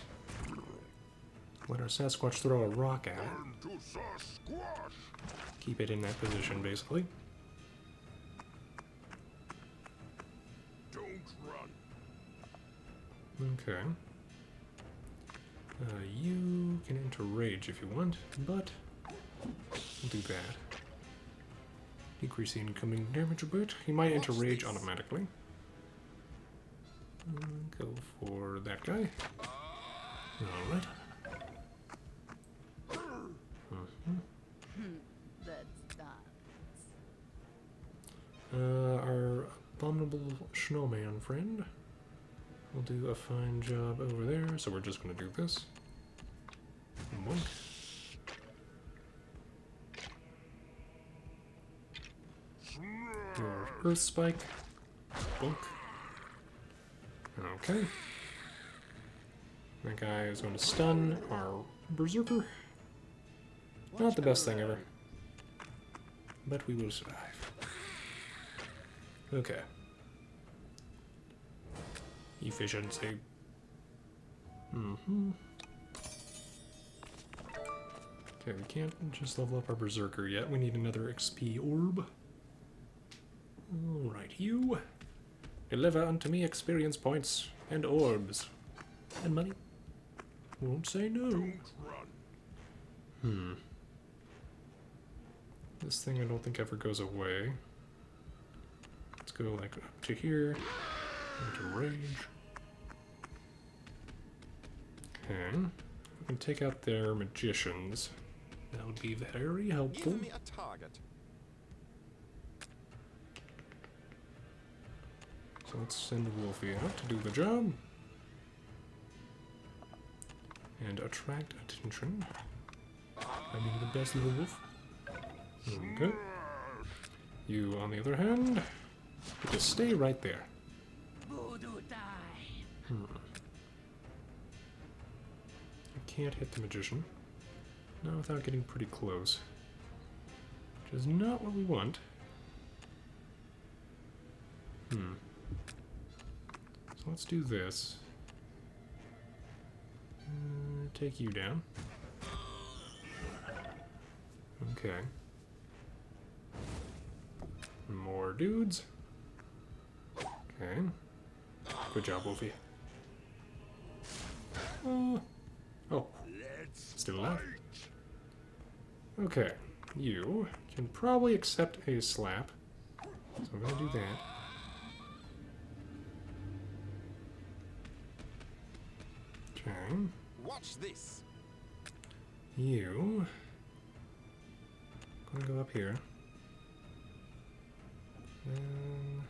Let our Sasquatch throw a rock at it. Time to Sasquatch. Keep it in that position, basically. Don't run. Okay. You can enter rage if you want, but we'll do that. Decrease the incoming damage a bit. He might enter rage automatically. Go for that guy. Alright. That's done. Our abominable snowman friend will do a fine job over there, so we're just going to do this. Boink. Your earth spike. Boink. Okay. That guy is going to stun our berserker. Not the best thing ever. But we will survive. Okay. Efficiency. Okay, we can't just level up our berserker yet. We need another XP orb. Alright, you. Deliver unto me experience points and orbs. And money. Won't say no. Don't run. This thing I don't think ever goes away. Let's go like up to here. Into rage. Okay. We can take out their magicians. That would be very helpful. Give me a target. So let's send Wolfie out to do the job. And attract attention. I mean the best little wolf. Okay. You, on the other hand, get to stay right there. Voodoo time. I can't hit the magician. Not without getting pretty close. Which is not what we want. So let's do this. Take you down. Okay. More dudes. Okay. Good job, Wolfie. Oh, Let's still alive. Okay, you can probably accept a slap. So I'm gonna do that. Okay. Watch this. You gonna go up here. And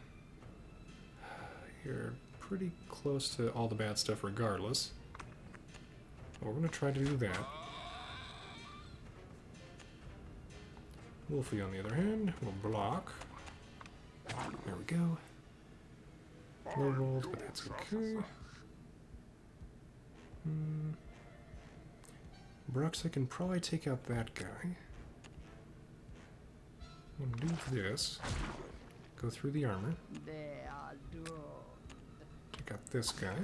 you're pretty close to all the bad stuff regardless. But we're gonna try to do that. Wolfie, on the other hand, will block. There we go. Low rolled, but that's okay. Bruxa can probably take out that guy. I'm gonna do this. Go through the armor. They are drawn. got this guy.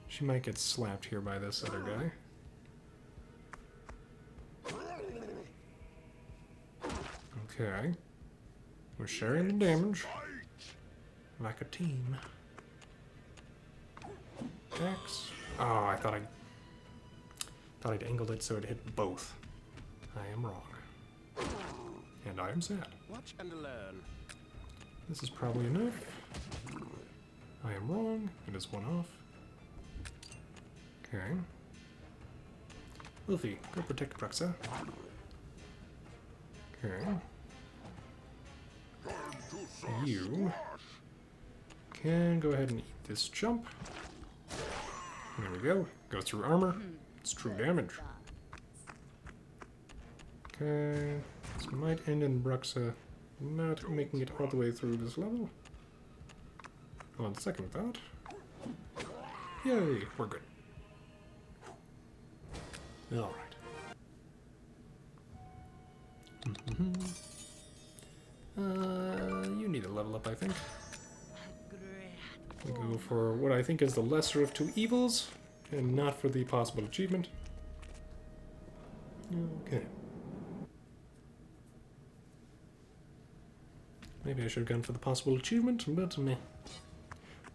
She might get slapped here by this other guy. Okay. We're sharing the damage. Like a team. X. Oh, I thought I'd angled it so it hit both. I am wrong. And I am sad. Watch and learn. This is probably enough. I am wrong. It is one off. Okay. Luffy, go protect Bruxa. Okay. You can go ahead and eat this jump. There we go. Goes through armor. It's true damage. Okay. This might end in Bruxa not making it all the way through this level. On second thought. Yay, we're good. Alright. You need a level up, I think. We go for what I think is the lesser of two evils, and not for the possible achievement. Okay. Maybe I should have gone for the possible achievement, but meh.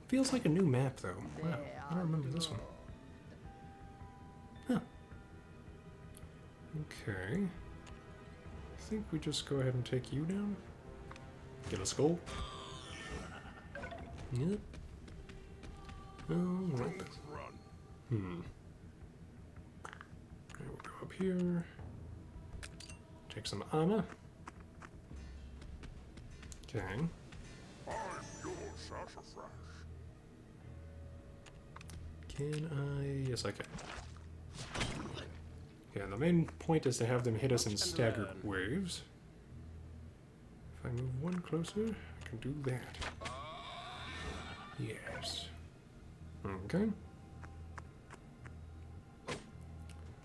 Feels like a new map, though. Wow, I don't remember this one. Huh. Okay. I think we just go ahead and take you down. Get a skull. Yep. Alright. Okay, we'll go up here. Take some armor. Okay. I'm your sassafras. Can I? Yes, I can. Yeah, the main point is to have them hit us in staggered waves. If I move one closer, I can do that. Yes. Okay.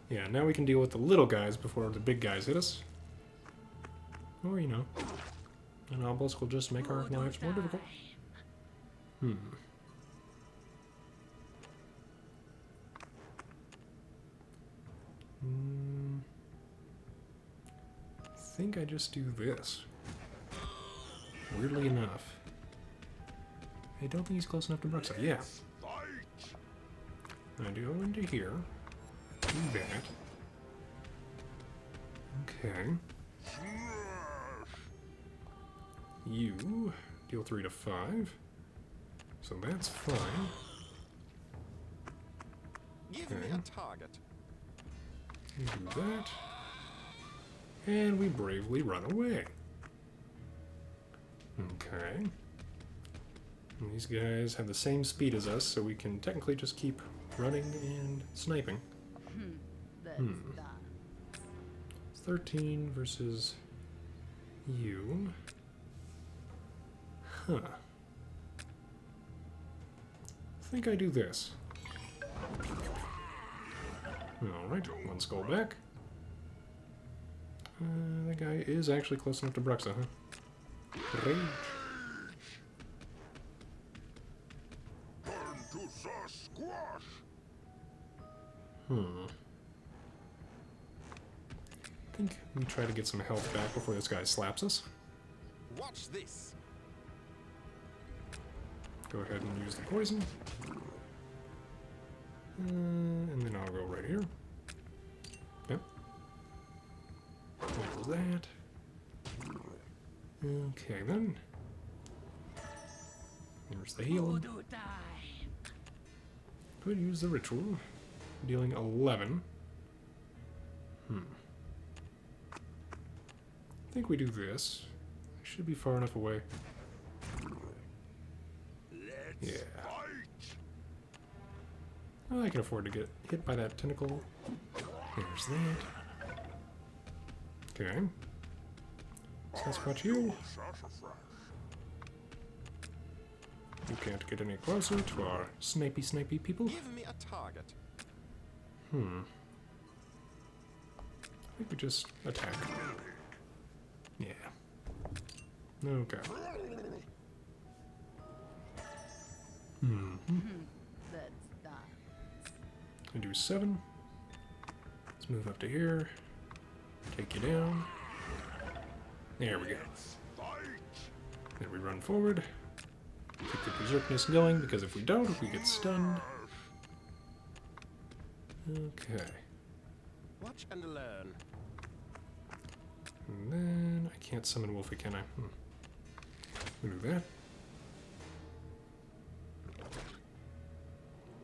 Yeah, now we can deal with the little guys before the big guys hit us. Or, you know, an obelisk will just make our lives more difficult. I think I just do this. Weirdly enough. I don't think he's close enough to Bruxa. Yeah. I do go into here. Do that. Okay. You deal 3 to 5. So that's fine. Give me a target. You do that. And we bravely run away. Okay. And these guys have the same speed as us, so we can technically just keep running and sniping. That's done. It's 13 versus you. Huh. I think I do this. Alright, one skull back. That guy is actually close enough to Bruxa, huh? Rage. Time to squash. I think we try to get some health back before this guy slaps us. Watch this. Go ahead and use the poison. And then I'll go right here. Yep. There's that. Okay, then. There's the heal. Could use the ritual. Dealing 11. I think we do this. I should be far enough away. Yeah. I can afford to get hit by that tentacle. There's that. Okay. Sasquatch, you. You can't get any closer to our snipey people. Give me a target. I think we just attack. Yeah. Okay. That's that. I do 7. Let's move up to here. Take you down. There we go. Then we run forward. Keep the berserkness going, because if we don't, we get stunned. Okay. Watch and learn. And then I can't summon Wolfie, can I? We'll do that.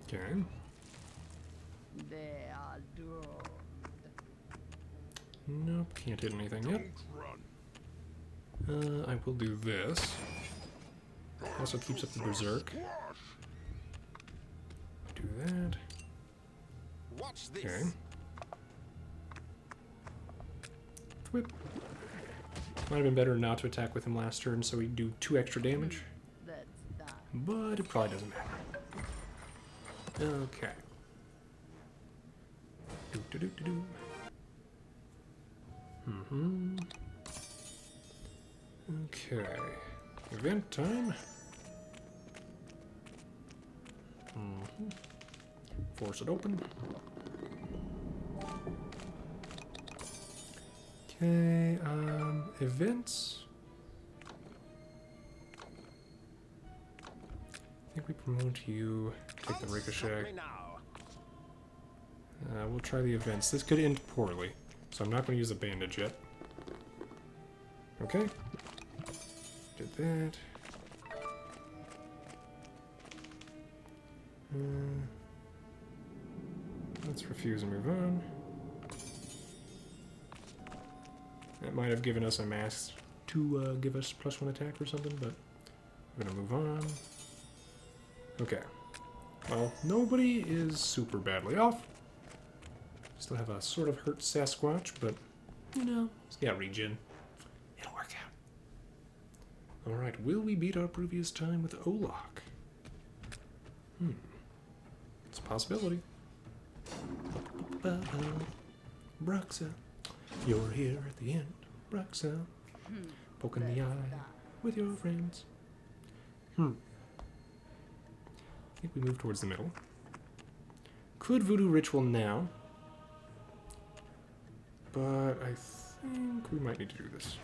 Okay. They are doomed. Nope, can't hit anything yet. Don't run. I will do this. Also keeps up the berserk. Do that. Watch this. Okay. Whip. Might have been better not to attack with him last turn, so he'd do 2 extra damage. That's that. But it probably doesn't matter. Okay. Do do do do do. Okay. Event time. Force it open. Okay, events. I think we promote you, take the Can't ricochet. stop me now. We'll try the events. This could end poorly, so I'm not going to use the bandage yet. Okay. Did that. Let's refuse and move on. That might have given us a mask to give us +1 attack or something, but we're going to move on. Okay. Well, nobody is super badly off. Still have a sort of hurt Sasquatch, but, you know, it's got regen. It'll work out. Alright, will we beat our previous time with Olok? It's a possibility. Bruxa, you're here at the end. Bruxa, poking the That's eye that. with your friends. I think we move towards the middle. Could Voodoo Ritual now, but I think we might need to do this.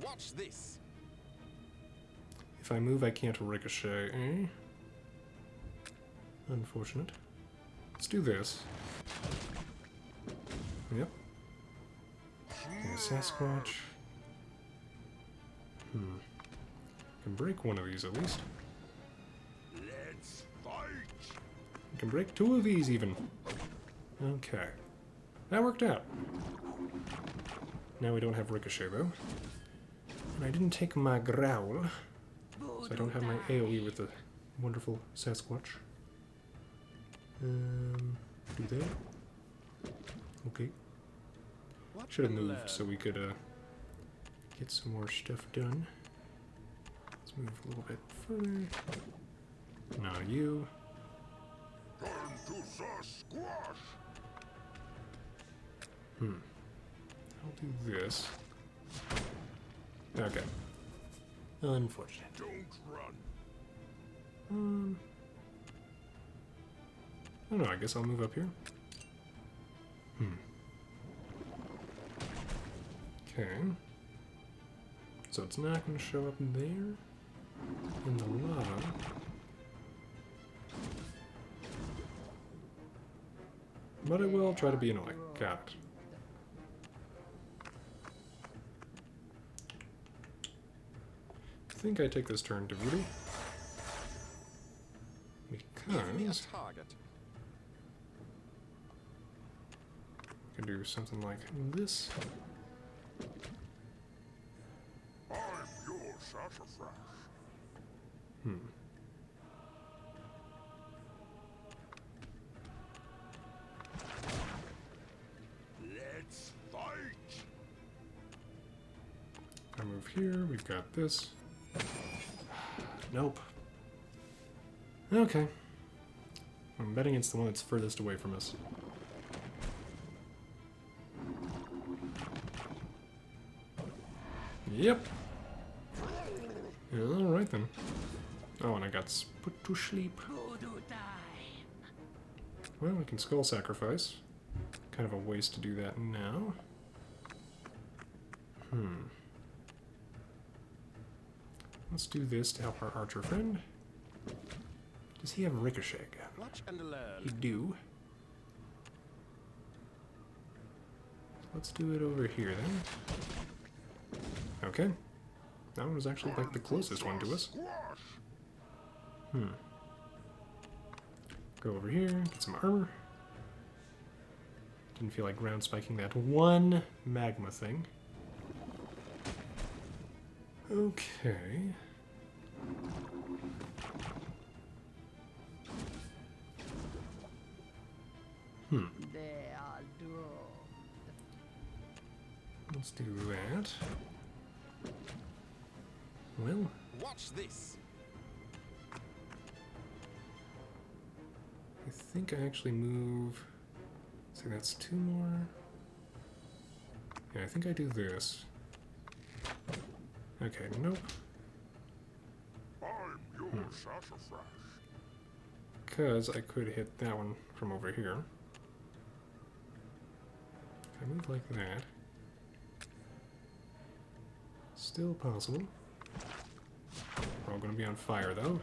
Watch this. If I move, I can't ricochet, eh? Unfortunate. Let's do this. Yep. Okay, Sasquatch. Can break one of these at least. Let's fight. I can break 2 of these even. Okay. That worked out. Now we don't have ricochet though. And I didn't take my growl, so I don't have my AoE with the wonderful Sasquatch. Do that. Okay. Watch Should have and moved learn. so we could get some more stuff done. Let's move a little bit further. Not you. Time to squash. I'll do this. Okay. Unfortunate. Don't run. I don't know, I guess I'll move up here. Okay. So it's not going to show up there in the lava. But it will try to be annoying. Got it. I think I take this turn to Voodoo. Give me a Because target. I can do something like this. I'm your sassafras. Let's fight. I move here, we've got this. Nope. Okay. I'm betting it's the one that's furthest away from us. Yep. Alright then. Oh, and I got put to sleep. Well, we can skull sacrifice. Kind of a waste to do that now. Let's do this to help our archer friend. Does he have ricochet? Watch and learn. He do. Let's do it over here then. Okay. That one was actually like the closest one to us. Go over here, get some armor. Didn't feel like ground spiking that one magma thing. Okay. They are dropped. Let's do that. Well, Watch this. I think I actually move. So that's two more. Yeah, I think I do this. Okay, nope. I'm your sassafras. Because I could hit that one from over here. If I move like that. Still possible. We're all going to be on fire, though.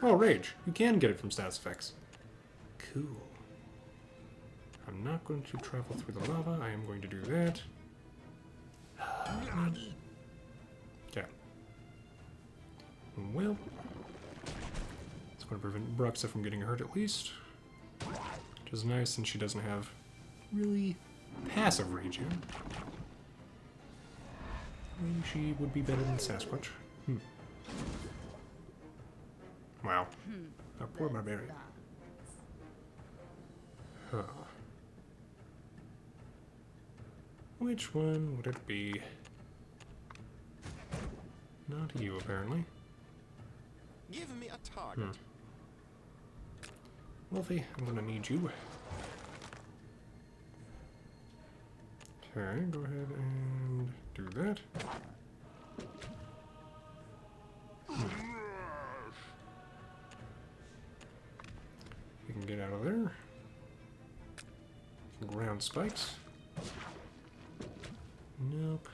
Oh, rage. You can get it from status effects. Cool. I'm not going to travel through the lava. I am going to do that. Okay. Well, it's going to prevent Bruxa from getting hurt at least. Which is nice since she doesn't have really passive rage in. Maybe she would be better than Sasquatch. Wow. Our poor barbarian. Huh. Which one would it be? Not you, apparently. Give me a target. Wolfie, I'm gonna need you. Okay, go ahead and do that. You can get out of there. Ground spikes. Nope.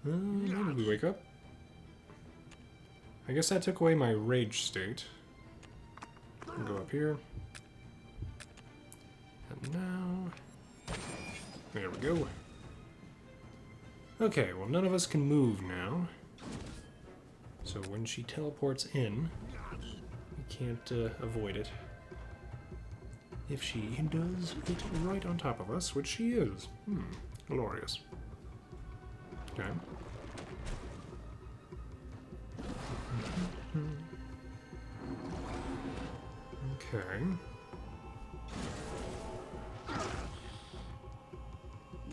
Maybe we wake up. I guess that took away my rage state. I'll go up here. And now... There we go. Okay, well none of us can move now. So when she teleports in, we can't avoid it. If she does it right on top of us, which she is. Glorious. Okay. Okay.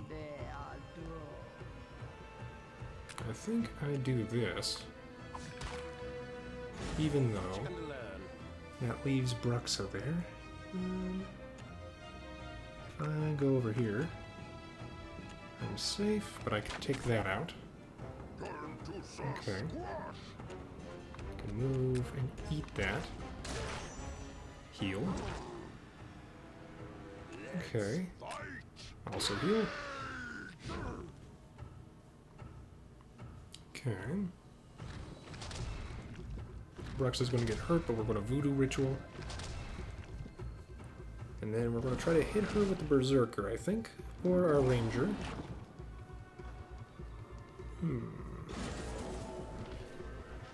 They are dropped. I think I do this. Even though And learn. that leaves Bruxa there. If I go over here, I'm safe, but I can take that out. Turn to Okay. Sasquatch. Can move and eat that. Heal. Okay. Fight. Also heal. Okay. Bruxa's going to get hurt, but we're going to voodoo ritual. And then we're going to try to hit her with the berserker, I think. Or our ranger.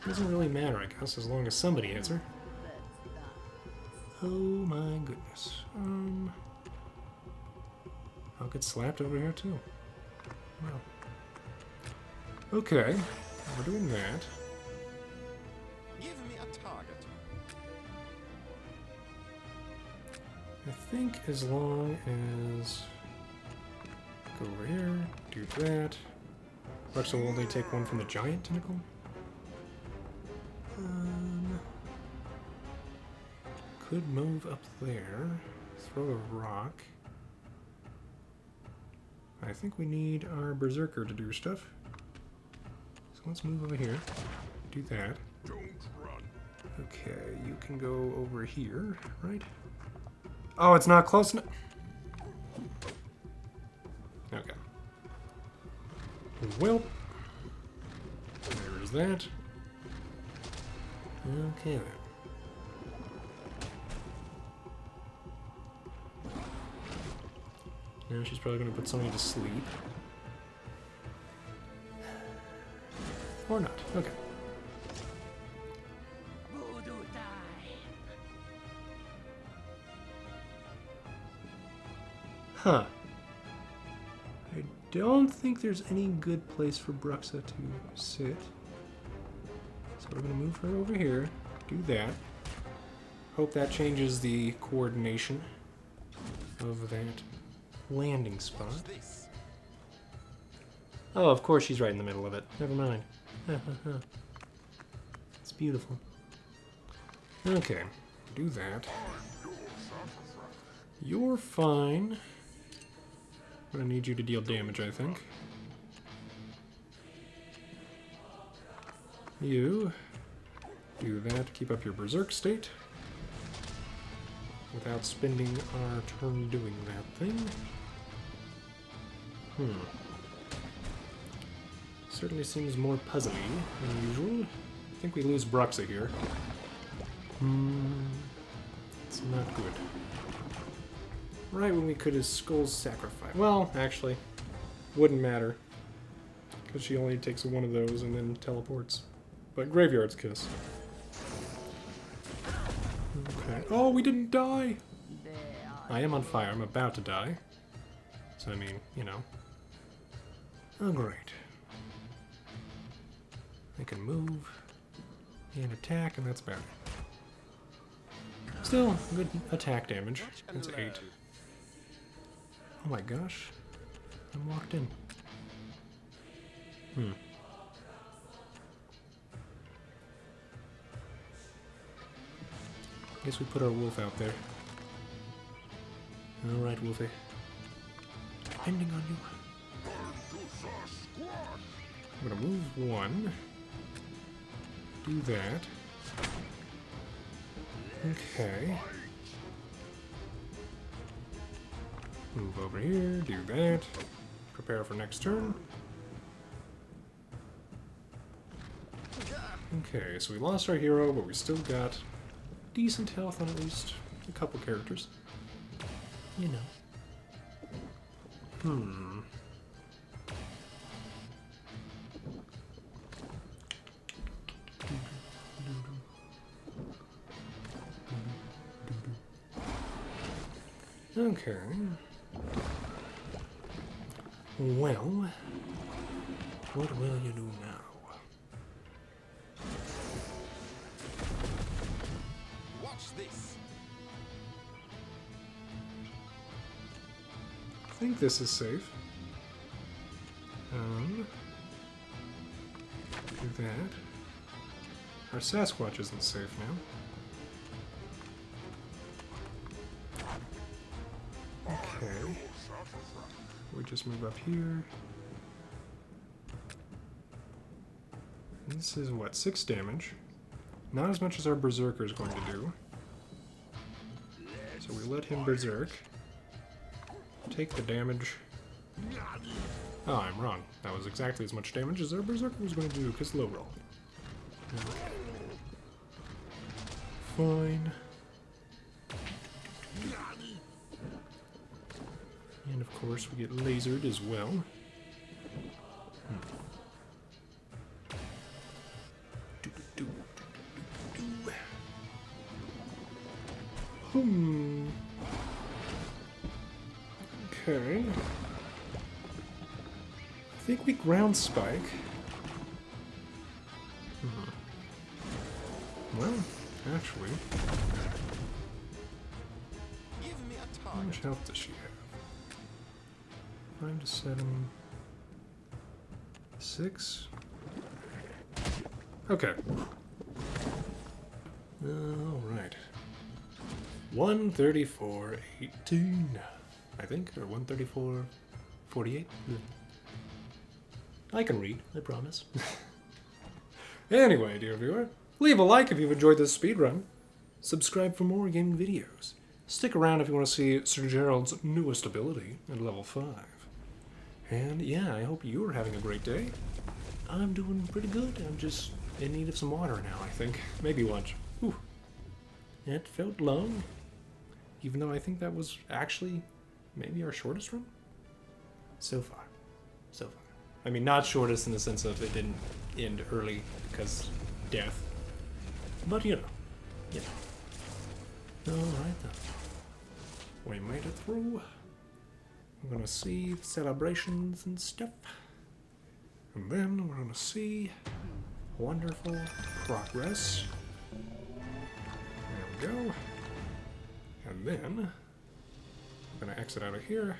Doesn't really matter, I guess, as long as somebody hits her. Let's dance. Oh my goodness. I'll get slapped over here too. Wow. Okay, we're doing that. Give me a target. I think as long as go over here, do that. Bruxa will only take one from the giant tentacle. Could move up there, throw a rock. I I think we need our berserker to do stuff. So let's move over here. Do that. Don't run. Okay, you can go over here, right? Oh, it's not close enough. Okay. Well, there's that. Okay then. Now she's probably going to put somebody to sleep. Or not. Okay. Voodoo time. Huh. I don't think there's any good place for Bruxa to sit. So we're going to move her over here. Do that. Hope that changes the coordination of that landing spot. What's this? Oh, of course she's right in the middle of it. Never mind. It's beautiful. Okay, do that. You're fine. I'm gonna need you to deal damage, I think. You do that. Keep up your berserk state without spending our turn doing that thing. Certainly seems more puzzly than usual. I think we lose Bruxa here. It's not good. Right when we could have Skull's Sacrifice. Well, actually, wouldn't matter. Because she only takes one of those and then teleports. But Graveyard's Kiss. Okay. Oh, we didn't die! They are I am on fire. I'm about to die. So, I mean, you know. Oh, great. I can move and attack, and that's about it. Still, good attack damage. Watch and That's 8. learn. Oh my gosh. I'm locked in. Guess we put our wolf out there. Alright, Wolfie. Depending on you. I'm gonna move 1. Do that. Okay. Move over here, do that. Prepare for next turn. Okay, so we lost our hero, but we still got decent health on at least a couple characters. You know. Okay. Well, what will you do now? Watch this. I think this is safe. Do that. Our Sasquatch isn't safe now. Okay. We just move up here. This is what, 6 damage. Not as much as our Berserker is going to do. So we let him Berserk. Take the damage. Oh, I'm wrong. That was exactly as much damage as our Berserker was going to do, because low roll. Okay. Fine. And of course we get lasered as well. Okay. I think we ground spike. Well, actually, Give me a how much target. health does she have? 5 to 7. 6. Okay. Alright. 134.18, I think, or 134.14. 48. I can read, I promise. Anyway, dear viewer, leave a like if you've enjoyed this speedrun. Subscribe for more gaming videos. Stick around if you want to see Sir Gerald's newest ability at level 5. And yeah, I hope you're having a great day. I'm doing pretty good. I'm just in need of some water now, I think. Maybe lunch. Whew. It felt long. Even though I think that was actually maybe our shortest run? So far. So far. I mean, not shortest in the sense of it didn't end early because death. But you know. Alright then. We made it through. We're gonna see the celebrations and stuff. And then we're gonna see wonderful progress. There we go. And then we're gonna exit out of here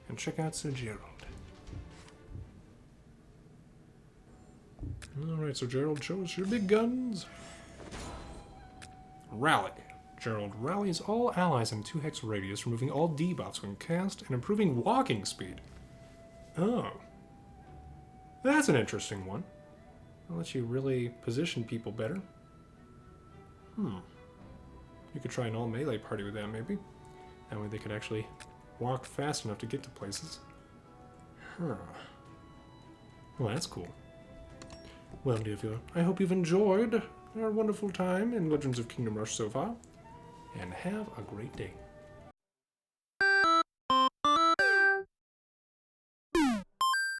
and check out Sir Gerald. Alright, so Gerald, show us your big guns. Rally. Gerald rallies all allies in 2 hex radius, removing all debuffs when cast, and improving walking speed. Oh. That's an interesting one. I'll let you really position people better. You could try an all melee party with that, maybe. That way they could actually walk fast enough to get to places. Well, that's cool. Well, dear viewer, I hope you've enjoyed our wonderful time in Legends of Kingdom Rush so far. And have a great day.